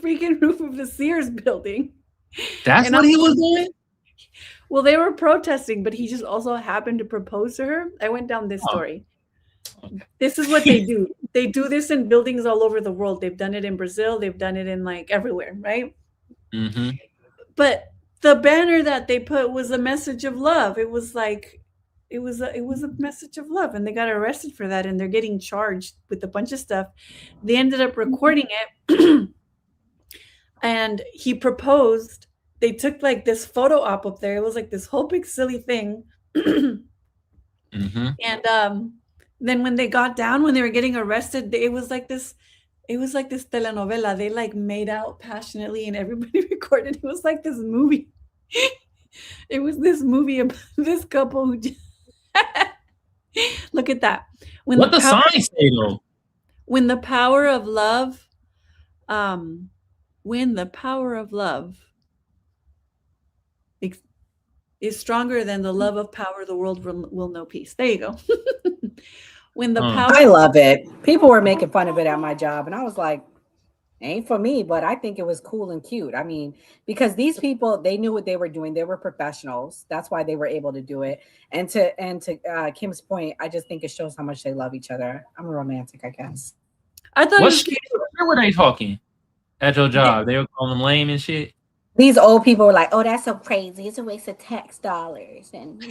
Speaker 4: freaking roof of the Sears building.
Speaker 6: That's what he was doing?
Speaker 4: Well, they were protesting, but he just also happened to propose to her. I went down this story. Okay. This is what they do. They do this in buildings all over the world. They've done it in Brazil. They've done it in like everywhere, right?
Speaker 6: Mm-hmm.
Speaker 4: But the banner that they put was a message of love. It was like, it was a message of love, and they got arrested for that, and they're getting charged with a bunch of stuff. They ended up recording it, and he proposed. They took like this photo op up there. It was like this whole big silly thing. And then when they got down, when they were getting arrested, it was like this telenovela. They like made out passionately, and everybody recorded. It was like this movie. It was this movie about this couple who just look at that.
Speaker 6: What the sign say though?
Speaker 4: When the power of love, is stronger than the love of power, the world will know peace. There you go. When the power,
Speaker 10: I love it. People were making fun of it at my job, and I was like, ain't for me, but I think it was cool and cute. I mean, because these people, they knew what they were doing. They were professionals. That's why they were able to do it. And to Kim's point, I just think it shows how much they love each other. I'm a romantic, I guess.
Speaker 4: I thought
Speaker 6: what were they talking at your job? They were calling them lame and shit.
Speaker 10: These old people were like, "Oh, that's so crazy. It's a waste of tax dollars and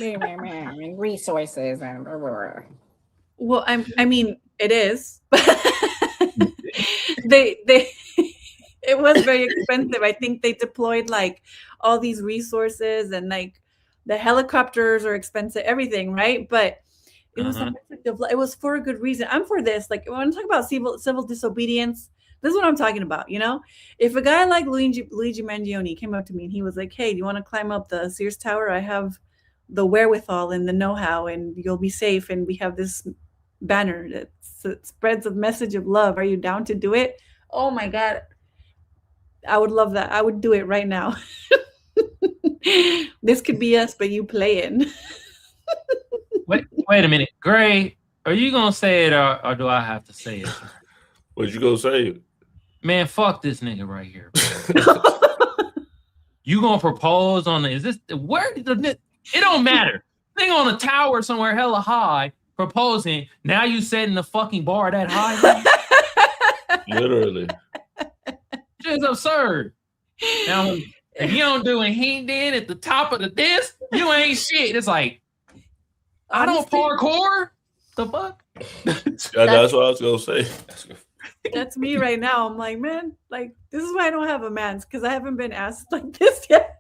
Speaker 10: resources and."
Speaker 4: Well, I mean, it is. It was very expensive. I think they deployed like all these resources, and like the helicopters are expensive, everything, right? But it was it was for a good reason. I'm for this. Like when I talk about civil disobedience, this is what I'm talking about. You know, if a guy like Luigi Mangione came up to me and he was like, "Hey, do you want to climb up the Sears Tower? I have the wherewithal and the know-how, and you'll be safe. And we have this banner that spreads a message of love. Are you down to do it?" Oh my God. I would love that. I would do it right now. This could be us, but you playing.
Speaker 6: Wait a minute. Gray, are you going to say it or do I have to say it?
Speaker 5: What you going to say?
Speaker 6: Man, fuck this nigga right here. You gonna propose on the? Is this where? It don't matter. Thing on a tower somewhere hella high, proposing. Now you setting the fucking bar that high.
Speaker 5: Literally.
Speaker 6: It's absurd. Now, if you don't do a hint in at the top of the disc, you ain't shit. It's like, I don't parkour. The fuck?
Speaker 5: That's what I was gonna say.
Speaker 4: That's me right now. I'm like, man, like this is why I don't have a man's because I haven't been asked like this yet.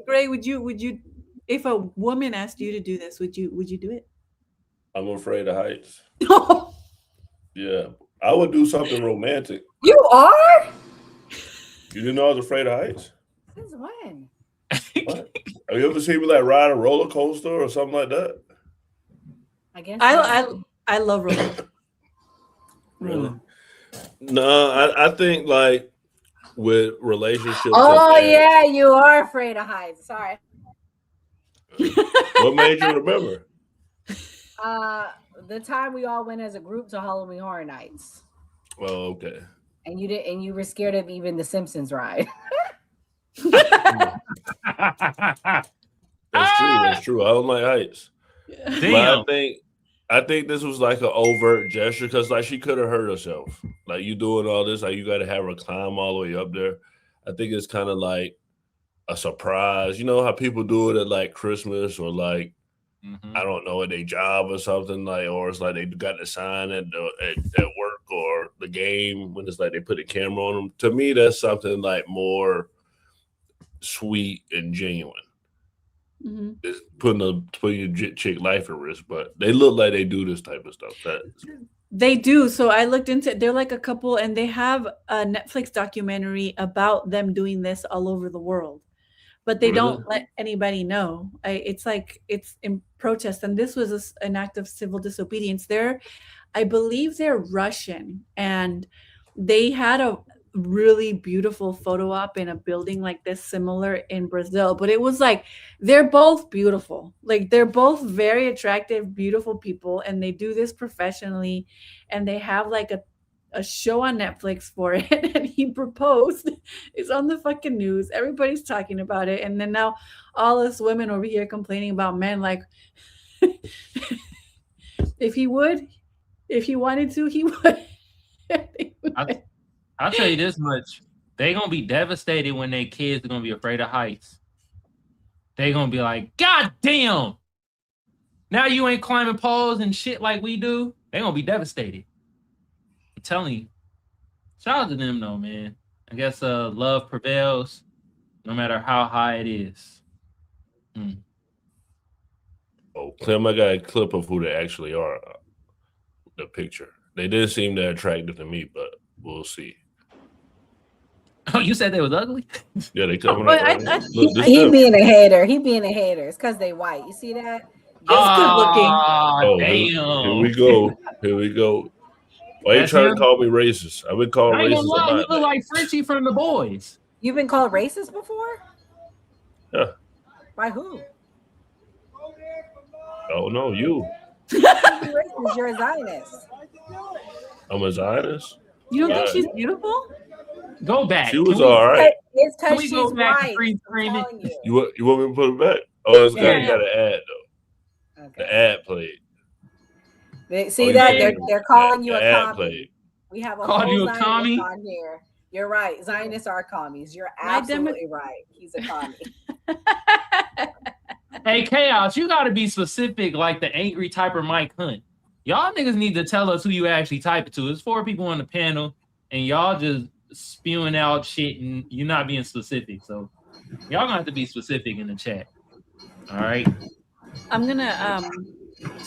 Speaker 4: Gray, would you, if a woman asked you to do this, would you do it?
Speaker 5: I'm afraid of heights. Yeah, I would do something romantic.
Speaker 10: You are?
Speaker 5: You didn't know I was afraid of heights?
Speaker 10: Since when?
Speaker 5: What? Have you ever seen me like ride a roller coaster or something like that?
Speaker 10: I guess
Speaker 4: I love roller.
Speaker 5: Really? No, I think like with relationships.
Speaker 10: Oh yeah, you are afraid of heights. Sorry.
Speaker 5: What made you remember?
Speaker 10: The time we all went as a group to Halloween Horror Nights.
Speaker 5: Oh, okay.
Speaker 10: And you were scared of even the Simpsons ride.
Speaker 5: That's true. I don't like heights.
Speaker 6: Damn.
Speaker 5: But I think this was like an overt gesture because like she could have hurt herself. Like you doing all this, like you got to have her climb all the way up there. I think it's kind of like a surprise. You know how people do it at like Christmas or like I don't know, at their job or something, like, or it's like they got the sign at work or the game when it's like they put a camera on them. To me, that's something like more sweet and genuine. It's putting your chick life at risk, but they look like they do this type of stuff.
Speaker 4: They do. So I looked into it. They're like a couple, and they have a Netflix documentary about them doing this all over the world. But they don't let anybody know. It's like it's in protest, and this was an act of civil disobedience. I believe they're Russian, and they had a really beautiful photo op in a building like this, similar in Brazil. But it was like they're both beautiful, like they're both very attractive, beautiful people, and they do this professionally, and they have like a show on Netflix for it, and he proposed. It's on the fucking news. Everybody's talking about it, and then now all us women over here complaining about men. Like, if he wanted to, he would.
Speaker 6: I'll tell you this much: they gonna be devastated when their kids are gonna be afraid of heights. They gonna be like, "God damn! Now you ain't climbing poles and shit like we do." They gonna be devastated. Telling you, shout out to them though, man. I guess love prevails no matter how high it is.
Speaker 5: Oh, Clem, I got a clip of who they actually are. The picture. They didn't seem that attractive to me, but we'll see.
Speaker 6: Oh, you said they was ugly?
Speaker 5: Yeah, they coming up.
Speaker 10: He being a hater. He being a hater. It's because they white. You see that?
Speaker 4: He's good looking.
Speaker 5: Oh,
Speaker 6: damn.
Speaker 5: Here we go. Here we go. Why you trying to call me racist? I've been called racist.
Speaker 6: You look like Frenchie from The Boys.
Speaker 10: You've been called racist before?
Speaker 5: Yeah.
Speaker 10: By who?
Speaker 5: Oh no, you.
Speaker 10: You're a Zionist.
Speaker 5: I'm a Zionist.
Speaker 4: You don't think she's beautiful?
Speaker 6: Go back.
Speaker 5: She was all right.
Speaker 10: It's because she's white.
Speaker 5: You want me to put it back? Oh, it's got an ad though. Okay. The ad played.
Speaker 10: See that they're calling you a commie.
Speaker 5: Played.
Speaker 10: We have a
Speaker 6: Called
Speaker 10: whole
Speaker 6: you a commie
Speaker 10: on here. You're right. Zionists are commies. You're absolutely right. He's a commie.
Speaker 6: Hey, Chaos, you got to be specific, like the angry typer Mike Hunt. Y'all niggas need to tell us who you actually type it to. There's 4 people on the panel, and y'all just spewing out shit, and you're not being specific. So y'all gonna have to be specific in the chat. All right.
Speaker 4: I'm gonna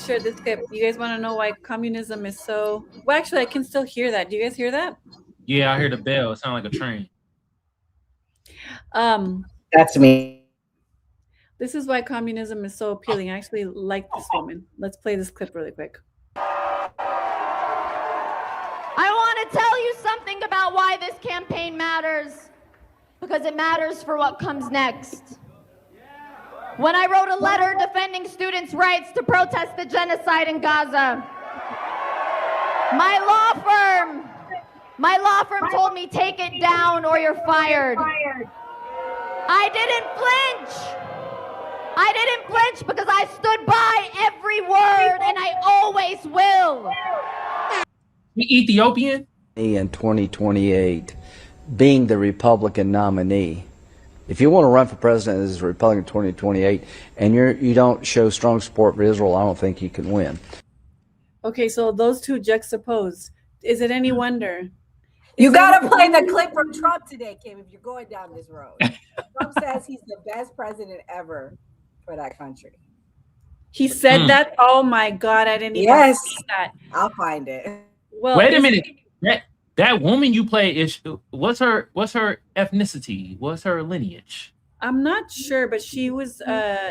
Speaker 4: share this clip. You guys want to know why communism is so? Well, actually, I can still hear that. Do you guys hear that?
Speaker 6: Yeah, I hear the bell. It sounds like a train.
Speaker 10: That's me.
Speaker 4: This is why communism is so appealing. I actually like this woman. Let's play this clip really quick.
Speaker 16: I want to tell you something about why this campaign matters, because it matters for what comes next. When I wrote a letter defending students' rights to protest the genocide in Gaza, my law firm My law firm told me, take it down or you're fired. I didn't flinch. I didn't flinch because I stood by every word, and I always will.
Speaker 6: Ethiopian?
Speaker 17: In 2028, being the Republican nominee. If you want to run for president as a Republican in 2028 and you don't show strong support for Israel, I don't think you can win.
Speaker 4: Okay, so those two juxtaposed. Is it any wonder?
Speaker 10: You got to play the clip from Trump today, Kim, if you're going down this road. Trump says he's the best president ever for that country.
Speaker 4: He said that? Oh my God, I didn't even see that.
Speaker 10: I'll find it.
Speaker 4: Well,
Speaker 6: wait a minute. That woman you play what's her ethnicity? What's her lineage?
Speaker 4: I'm not sure, but she was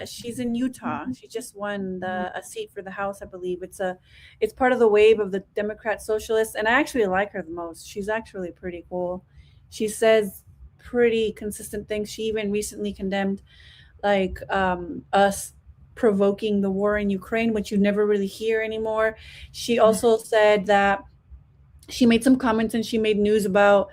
Speaker 4: she's in Utah. She just won a seat for the House, I believe. It's part of the wave of the Democrat socialists, and I actually like her the most. She's actually pretty cool. She says pretty consistent things. She even recently condemned like us provoking the war in Ukraine, which you never really hear anymore. She also said that she made some comments and she made news about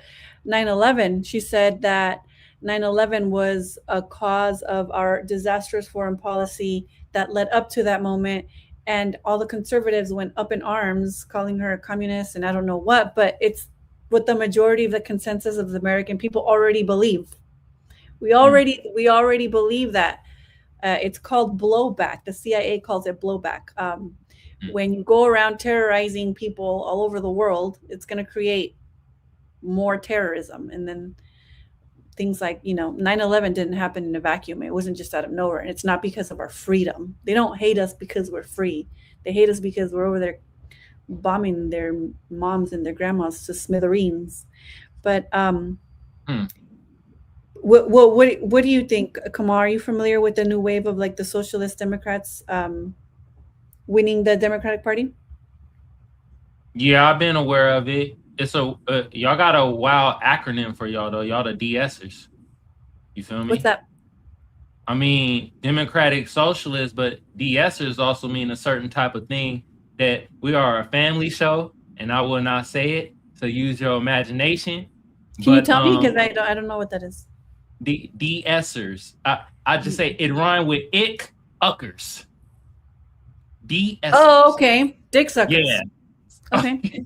Speaker 4: 9/11. She said that 9/11 was a cause of our disastrous foreign policy that led up to that moment. And all the conservatives went up in arms, calling her a communist and I don't know what, but it's what the majority of the consensus of the American people already believe. We already believe that. It's called blowback. The CIA calls it blowback. When you go around terrorizing people all over the world, it's going to create more terrorism. And then things like, 9/11 didn't happen in a vacuum. It wasn't just out of nowhere. And it's not because of our freedom. They don't hate us because we're free. They hate us because we're over there bombing their moms and their grandmas to smithereens. But what do you think, Kamal? Are you familiar with the new wave of like the socialist Democrats winning the Democratic Party?
Speaker 6: Yeah, I've been aware of it. It's y'all got a wild acronym for y'all though. Y'all the DSers. You feel me?
Speaker 4: What's that?
Speaker 6: I mean, Democratic Socialists, but DSers also mean a certain type of thing that we are a family show, and I will not say it. So use your imagination.
Speaker 4: Can you tell me? Because I don't know what that is.
Speaker 6: DSers. I just say it rhymed with ick uckers. DSers.
Speaker 4: Oh, okay. Dick suckers.
Speaker 6: Yeah.
Speaker 4: Okay.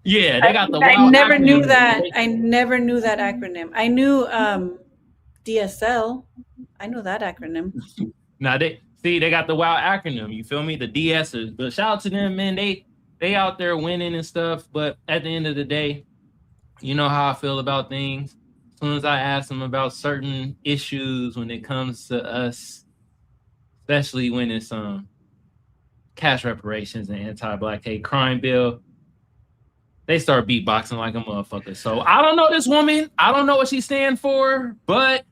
Speaker 6: Yeah, they got the.
Speaker 4: I never knew that. I never knew that acronym. I knew DSL. I know that acronym.
Speaker 6: Now they got the wild acronym. You feel me? The DSers. But shout out to them, man. They out there winning and stuff. But at the end of the day, you know how I feel about things. As soon as I ask them about certain issues when it comes to us, especially when it's cash reparations and anti-Black hate crime bill, they start beatboxing like a motherfucker. So I don't know this woman. I don't know what she stands for, but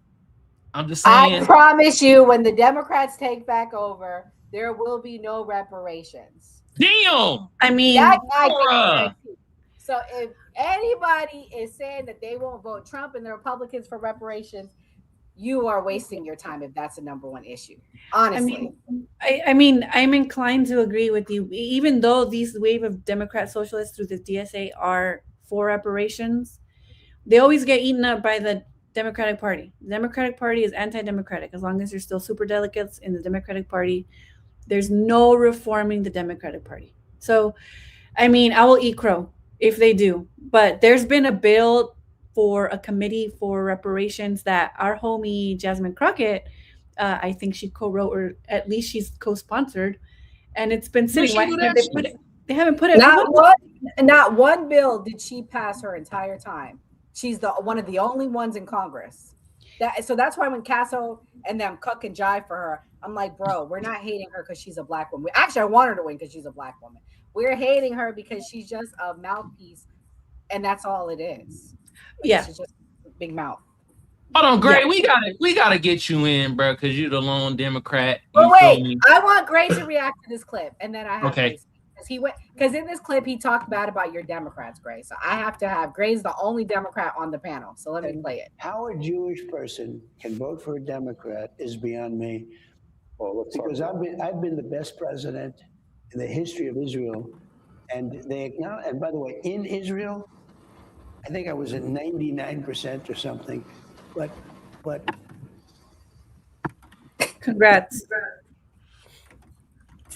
Speaker 6: I'm just saying.
Speaker 10: I promise you, when the Democrats take back over, there will be no reparations.
Speaker 6: Damn.
Speaker 4: I mean,
Speaker 10: so if anybody is saying that they won't vote Trump and the Republicans for reparations, you are wasting your time if that's the number one issue. Honestly.
Speaker 4: I mean, I'm inclined to agree with you. Even though these wave of Democrat socialists through the DSA are for reparations, they always get eaten up by the Democratic Party. The Democratic Party is anti-democratic. As long as there's still super delegates in the Democratic Party, there's no reforming the Democratic Party. So, I mean, I will eat crow if they do. But there's been a bill for a committee for reparations that our homie Jasmine Crockett, I think she co-wrote, or at least she's co-sponsored, and it's been sitting. They haven't put it.
Speaker 10: Not one bill did she pass her entire time. She's one of the only ones in Congress. So that's why when Casso and them cuck and jive for her, I'm like, bro, we're not hating her because she's a Black woman. Actually, I want her to win because she's a Black woman. We're hating her because she's just a mouthpiece, and that's all it is.
Speaker 4: Yeah,
Speaker 10: she's just a big mouth.
Speaker 6: Hold on, Gray. Yeah. We gotta get you in, bro, because you're the lone Democrat.
Speaker 10: But wait, I want Gray to react to this clip, and then I have
Speaker 6: okay.
Speaker 10: Because in this clip he talked bad about your Democrats, Gray. So I have to have Gray's the only Democrat on the panel. So let me play it.
Speaker 9: How a Jewish person can vote for a Democrat is beyond me. Because I've been the best president in the history of Israel, And they acknowledge, and by the way, in Israel, I think I was at 99% or something, but
Speaker 4: Congrats.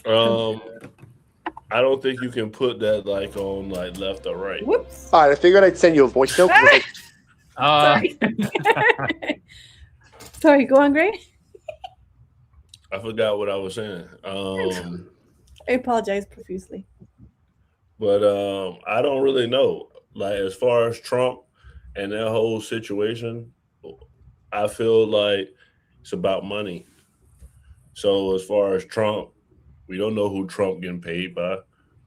Speaker 5: I don't think you can put that like on like left or right.
Speaker 4: Whoops.
Speaker 18: All right, I figured I'd send you a voice note.
Speaker 4: Sorry. Sorry, go on, Gray.
Speaker 5: I forgot what I was saying.
Speaker 4: I apologize profusely.
Speaker 5: But I don't really know. Like as far as Trump and that whole situation, I feel like it's about money. So as far as Trump, we don't know who Trump getting paid by.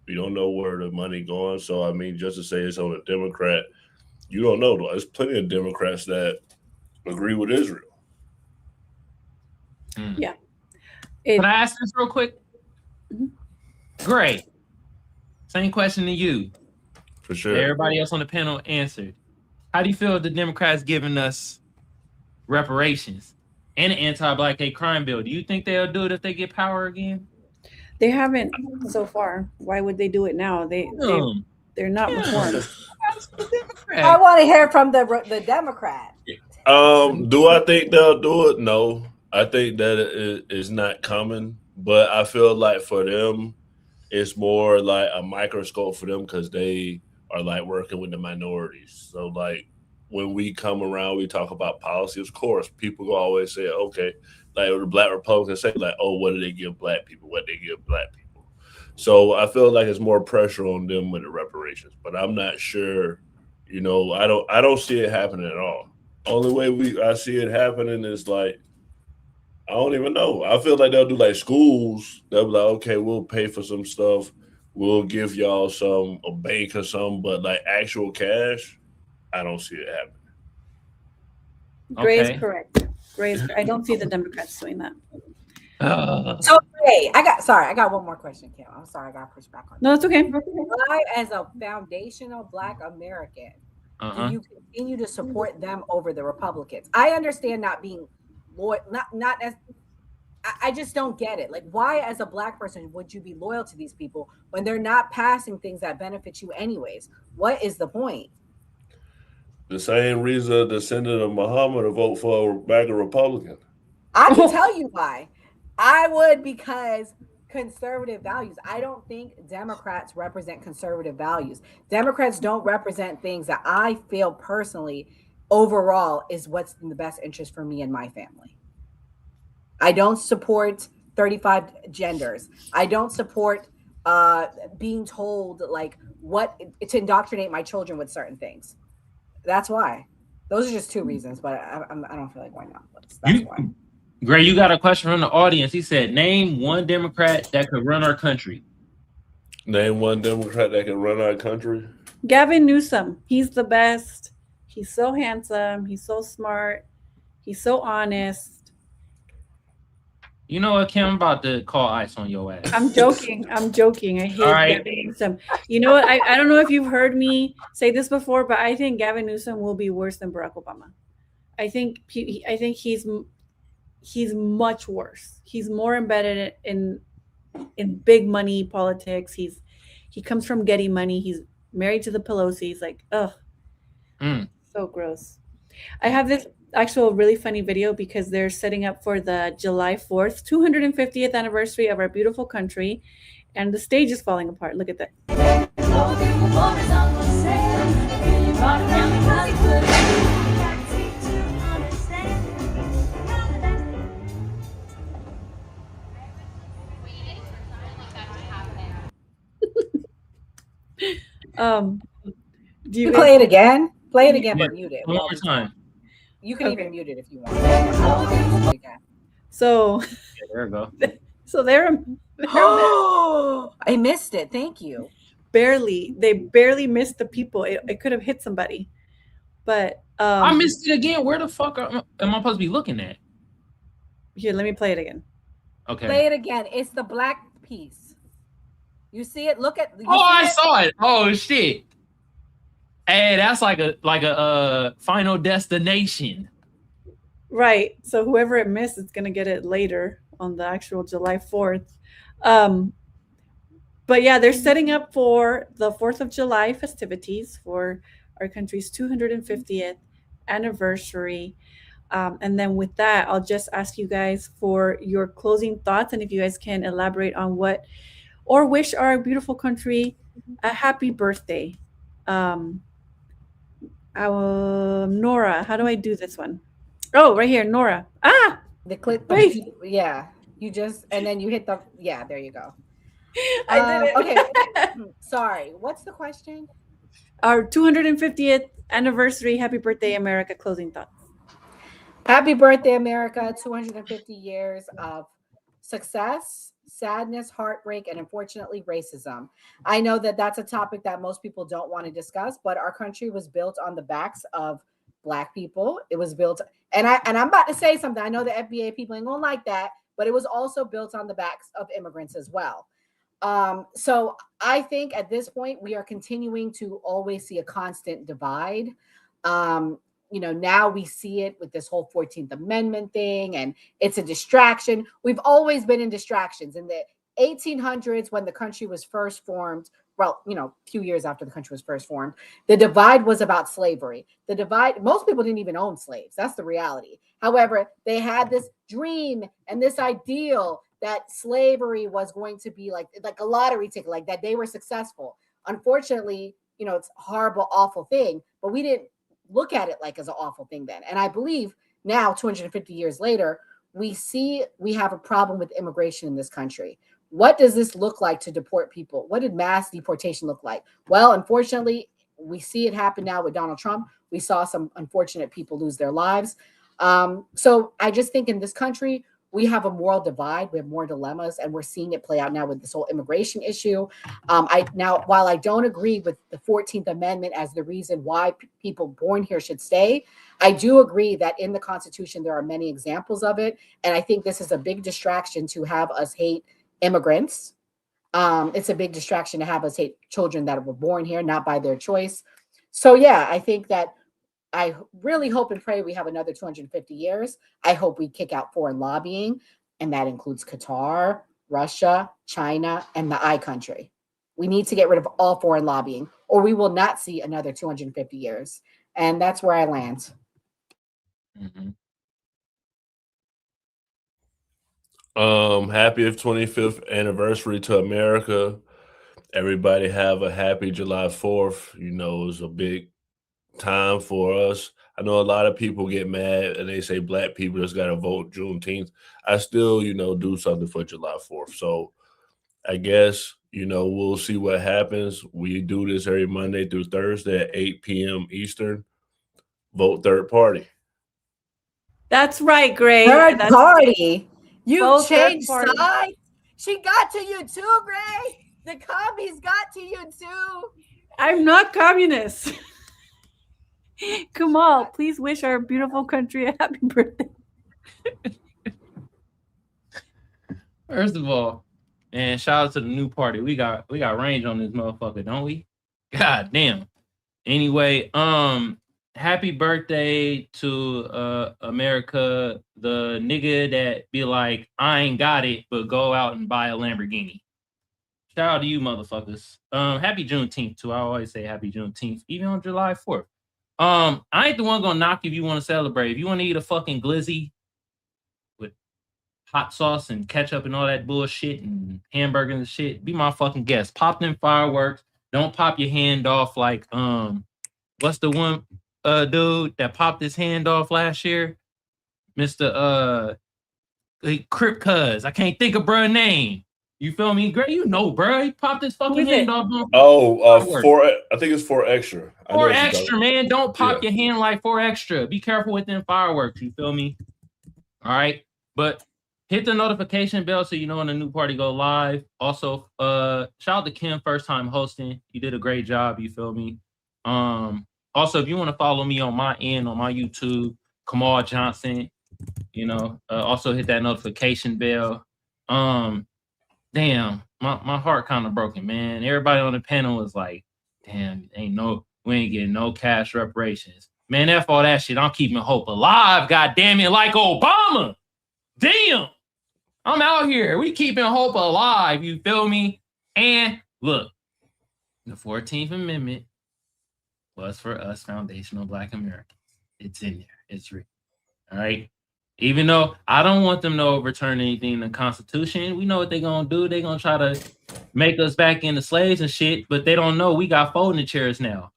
Speaker 5: We don't know where the money going. So I mean, just to say it's on a Democrat, you don't know. There's plenty of Democrats that agree with Israel.
Speaker 4: Yeah.
Speaker 6: Can I ask this real quick? Gray, same question to you.
Speaker 5: For sure.
Speaker 6: Everybody else on the panel answered. How do you feel the Democrats giving us reparations and an anti-Black hate crime bill? Do you think they'll do it if they get power again?
Speaker 4: They haven't so far. Why would they do it now? They're not reformed.
Speaker 10: I want to hear from the Democrat.
Speaker 5: Do I think they'll do it? No. I think that it is not coming, but I feel like for them, it's more like a microscope for them because they are like working with the minorities. So like when we come around, we talk about policy. Of course, people will always say, okay, like the Black Republicans say, like, oh, what do they give Black people? What do they give Black people? So I feel like it's more pressure on them with the reparations, but I'm not sure. You know, I don't see it happening at all. Only way I see it happening is like, I don't even know. I feel like they'll do like schools. They'll be like, okay, we'll pay for some stuff. We'll give y'all a bank or something, but like actual cash, I don't see it happening.
Speaker 4: Gray is correct. I don't see the Democrats doing that.
Speaker 10: So Gray, I got one more question, Kim. I'm sorry, I got pushed back on.
Speaker 4: No, it's okay.
Speaker 10: Why, as a foundational Black American, do you continue to support them over the Republicans? I understand not being loyal, not as. I just don't get it. Like, why, as a Black person, would you be loyal to these people when they're not passing things that benefit you anyways? What is the point?
Speaker 5: The same reason a descendant of Muhammad to vote for a Republican.
Speaker 10: I can tell you why. I would, because conservative values. I don't think Democrats represent conservative values. Democrats don't represent things that I feel personally overall is what's in the best interest for me and my family. I don't support 35 genders. I don't support being told like what to indoctrinate my children with certain things. That's why. Those are just two reasons, but I don't feel like why not. That's why.
Speaker 6: Gray, you got a question from the audience. He said, name one Democrat that could run our country.
Speaker 5: Name one Democrat that can run our country.
Speaker 4: Gavin Newsom. He's the best. He's so handsome. He's so smart. He's so honest.
Speaker 6: You know what, Kim? I'm about to call ice on your ass.
Speaker 4: I'm joking. I hate Gavin Newsom. You know what? I don't know if you've heard me say this before, but I think Gavin Newsom will be worse than Barack Obama. I think he's much worse. He's more embedded in big money politics. He comes from Getty money. He's married to the Pelosi's. Like, ugh, so gross. I have this actual really funny video because they're setting up for the July 4th, 250th anniversary of our beautiful country, and the stage is falling apart. Look at that.
Speaker 10: Do you play it again? Play it again, but mute it.
Speaker 6: One more time.
Speaker 10: You can even mute it if you want.
Speaker 4: So
Speaker 6: there we go.
Speaker 4: So they're
Speaker 10: I missed it. Thank you.
Speaker 4: They barely missed the people. It could have hit somebody, but
Speaker 6: I missed it again. Where the fuck am I supposed to be looking at?
Speaker 4: Here, let me play it again.
Speaker 6: Okay.
Speaker 10: Play it again. It's the black piece. You see it? Look at.
Speaker 6: I saw it. Oh shit. Hey, that's like a Final Destination.
Speaker 4: Right. So whoever it missed, it's gonna get it later on the actual July 4th. But But yeah, they're setting up for the 4th of July festivities for our country's 250th anniversary. And then with that, I'll just ask you guys for your closing thoughts, and if you guys can elaborate on what or wish our beautiful country a happy birthday. Nora, how do I do this one? Oh, right here, Nora.
Speaker 10: The click.
Speaker 4: Wait.
Speaker 10: Yeah, you just and then you hit the. Yeah, there you go.
Speaker 4: I did it.
Speaker 10: Okay. Sorry. What's the question?
Speaker 4: Our 250th anniversary. Happy birthday, America. Closing thoughts.
Speaker 10: Happy birthday, America. 250 years of success, sadness, heartbreak, and unfortunately, racism. I know that that's a topic that most people don't want to discuss, but our country was built on the backs of Black people. It was built, and I'm about to say something. I know the FBA people ain't gonna like that, but it was also built on the backs of immigrants as well. So I think at this point we are continuing to always see a constant divide. Now we see it with this whole 14th Amendment thing, and it's a distraction. We've always been in distractions. In the 1800s, when the country was first formed, well, a few years after the country was first formed, the divide was about slavery. The divide, most people didn't even own slaves. That's the reality. However, they had this dream and this ideal that slavery was going to be like a lottery ticket, like that they were successful. Unfortunately, it's a horrible, awful thing, but we didn't look at it like as an awful thing then. And I believe now, 250 years later, we have a problem with immigration in this country. What does this look like to deport people? What did mass deportation look like? Well, unfortunately, we see it happen now with Donald Trump. We saw some unfortunate people lose their lives. So I just think in this country, we have a moral divide. We have more dilemmas, and we're seeing it play out now with this whole immigration issue. While I don't agree with the 14th Amendment as the reason why people born here should stay, I do agree that in the Constitution there are many examples of it, and I think this is a big distraction to have us hate immigrants. It's a big distraction to have us hate children that were born here, not by their choice. So yeah, I think that I really hope and pray we have another 250 years. I hope we kick out foreign lobbying, and that includes Qatar, Russia, China, and the I country. We need to get rid of all foreign lobbying, or we will not see another 250 years. And that's where I land.
Speaker 5: Mm-hmm. Happy 25th anniversary to America. Everybody have a happy July 4th. It's a big time for us. I know a lot of people get mad and they say Black people just got to vote Juneteenth. I still, do something for July 4th. So I guess, we'll see what happens. We do this every Monday through Thursday at 8 p.m. Eastern. Vote third party.
Speaker 4: That's right, Gray.
Speaker 10: Third party. You changed
Speaker 4: sides.
Speaker 10: She got to you too, Gray. The commies got to you too.
Speaker 4: I'm not communist. Kamal, please wish our beautiful country a happy birthday.
Speaker 6: First of all, man, shout out to the new party. We got range on this motherfucker, don't we? God damn. Anyway, happy birthday to America, the nigga that be like, I ain't got it, but go out and buy a Lamborghini. Shout out to you motherfuckers. Happy Juneteenth too. I always say happy Juneteenth, even on July 4th. I ain't the one gonna knock if you want to celebrate. If you want to eat a fucking glizzy with hot sauce and ketchup and all that bullshit and hamburgers and shit, be my fucking guest. Pop them fireworks. Don't pop your hand off like what's the one dude that popped his hand off last year? Mr. Crip Cuz. I can't think of bruh's name. You feel me? Great, bruh. He popped his fucking hand off.
Speaker 5: I think it's 4 extra.
Speaker 6: 4 extra, man. Don't pop your hand like 4 extra. Be careful with them fireworks. You feel me? All right. But hit the notification bell so you know when the new party go live. Also, shout out to Kim, first time hosting. You did a great job. You feel me? Also, if you want to follow me on my end, on my YouTube, Kamal Johnson, also hit that notification bell. Damn, my heart kind of broken, man. Everybody on the panel was like, damn, we ain't getting no cash reparations. Man, F all that shit. I'm keeping hope alive, god damn it, like Obama. Damn. I'm out here. We keeping hope alive, you feel me? And look, the 14th Amendment was for us foundational Black Americans. It's in there. It's written. All right. Even though I don't want them to overturn anything in the Constitution, we know what they're gonna do. They're gonna try to make us back into slaves and shit, but they don't know we got folding chairs now.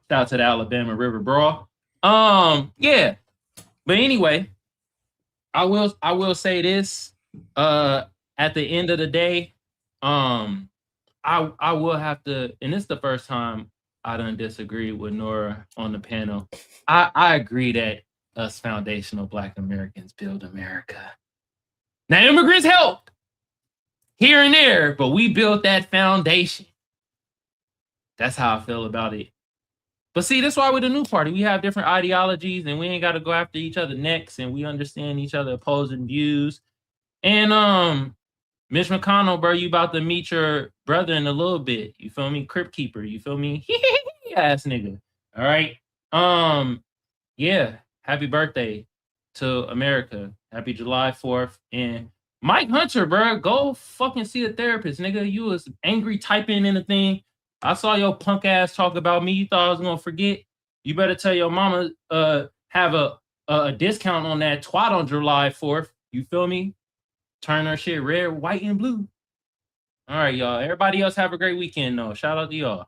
Speaker 6: Shout out to the Alabama River Brawl. Yeah. But anyway, I will say this. At the end of the day, I will have to, and it's the first time I done disagree with Nora on the panel. I agree that us foundational Black Americans build America. Now, immigrants helped here and there, but we built that foundation. That's how I feel about it. But see, that's why we're the new party. We have different ideologies, and we ain't got to go after each other necks, and we understand each other opposing views. And Mitch McConnell, bro, you about to meet your brother in a little bit. You feel me? Crypt keeper. You feel me? Ass nigga. All right. Yeah. Happy birthday to America. Happy July 4th. And Mike Hunter, bro, go fucking see a therapist, nigga. You was angry typing in the thing. I saw your punk ass talk about me. You thought I was gonna forget. You better tell your mama have a discount on that twat on July 4th. You feel me? Turn her shit red, white, and blue. All right, y'all. Everybody else have a great weekend, though. Shout out to y'all.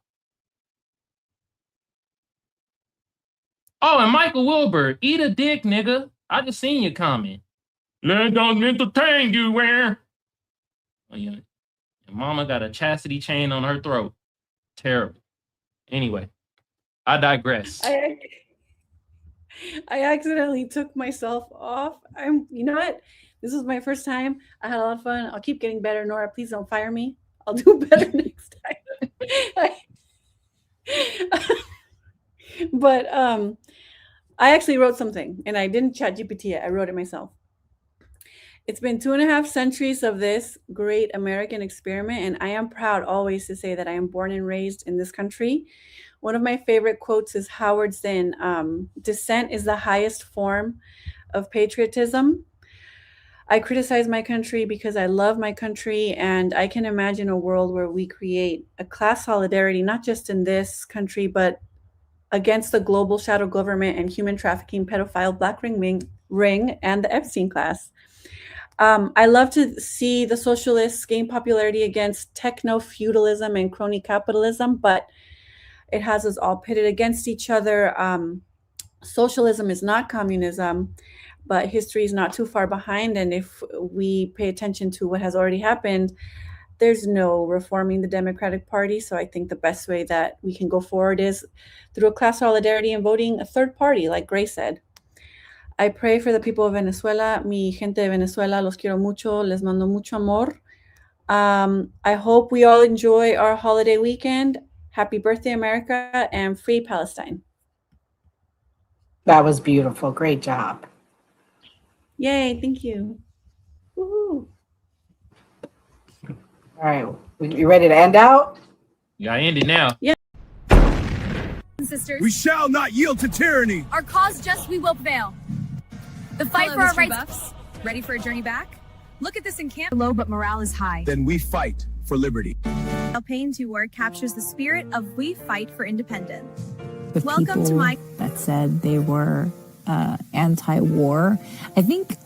Speaker 6: Oh, and Michael Wilbur, eat a dick, nigga. I just seen your comment. Let don't entertain you, where? Oh, yeah. Your mama got a chastity chain on her throat. Terrible. Anyway, I digress.
Speaker 4: I accidentally took myself off. You know what? This was my first time. I had a lot of fun. I'll keep getting better. Nora, please don't fire me. I'll do better next time. But I actually wrote something, and I didn't chat GPT it. I wrote it myself. It's been 2.5 centuries of this great American experiment, and I am proud always to say that I am born and raised in this country. One of my favorite quotes is Howard Zinn. Dissent is the highest form of patriotism. I criticize my country because I love my country, and I can imagine a world where we create a class solidarity, not just in this country, but against the global shadow government and human trafficking, pedophile, black ring, and the Epstein class. I love to see the socialists gain popularity against techno-feudalism and crony capitalism, but it has us all pitted against each other. Socialism is not communism, but history is not too far behind. And if we pay attention to what has already happened, there's no reforming the Democratic Party. So I think the best way that we can go forward is through a class solidarity and voting a third party, like Grace said. I pray for the people of Venezuela. Mi gente de Venezuela, los quiero mucho. Les mando mucho amor. I hope we all enjoy our holiday weekend. Happy birthday, America, and free Palestine.
Speaker 10: That was beautiful. Great job.
Speaker 4: Yay, thank you. Woohoo.
Speaker 10: All right, you ready to end out?
Speaker 6: Yeah, I end it now.
Speaker 4: Yeah.
Speaker 1: Sisters,
Speaker 2: We shall not yield to tyranny.
Speaker 1: our cause just we will prevail. The fight
Speaker 19: Hello,
Speaker 1: for our
Speaker 19: Mr.
Speaker 1: rights.
Speaker 19: Buffs. Ready for a journey back? Look at this encampment. Low, but morale is high.
Speaker 2: Then we fight for liberty.
Speaker 19: Alpine Tour captures the spirit of We Fight for Independence.
Speaker 20: The
Speaker 19: Welcome to
Speaker 20: people
Speaker 19: my
Speaker 20: that said they were anti-war. I think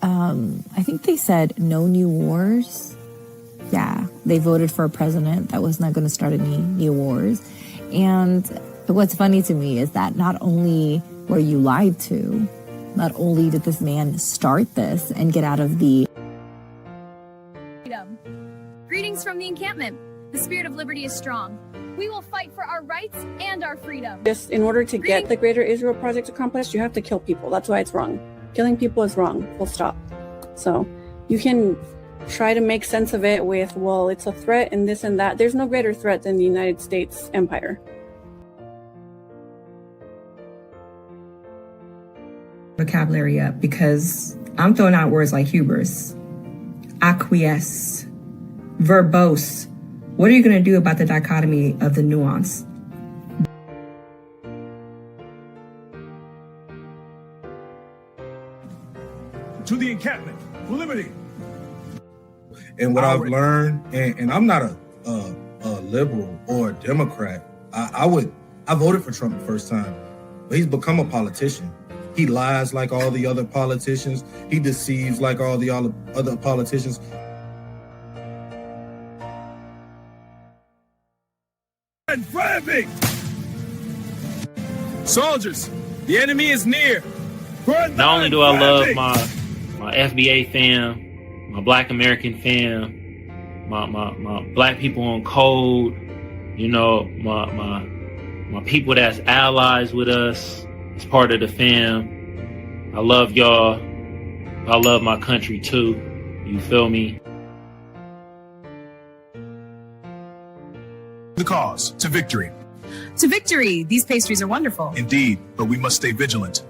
Speaker 20: they said no new wars. Yeah, they voted for a president that was not going to start any new wars. And what's funny to me is that not only were you lied to, not only did this man start this and get out of the
Speaker 1: Freedom. Greetings from the encampment. The spirit of liberty is strong. We will fight for our rights and our freedom.
Speaker 4: Just in order to get the Greater Israel Project accomplished, you have to kill people. That's why it's wrong. Killing people is wrong. Full stop. So you can try to make sense of it with, well, it's a threat and this and that. There's no greater threat than the United States empire.
Speaker 21: Vocabulary up because I'm throwing out words like hubris, acquiesce, verbose. What are you going to do about the dichotomy of the nuance?
Speaker 2: To the encampment for liberty.
Speaker 22: And what I've learned, and I'm not a
Speaker 3: a liberal or a Democrat, I voted for Trump the first time, but he's become a politician. He lies like all the other politicians. He deceives like all the other politicians.
Speaker 2: In front of me! Soldiers, the enemy is near.
Speaker 6: Not only do I love my FBA fam, my Black American fam, my Black people on code, you know, my people that's allies with us, as part of the fam. I love y'all. I love my country too. You feel me?
Speaker 2: The cause to victory.
Speaker 19: To victory, these pastries are wonderful.
Speaker 2: Indeed, but we must stay vigilant.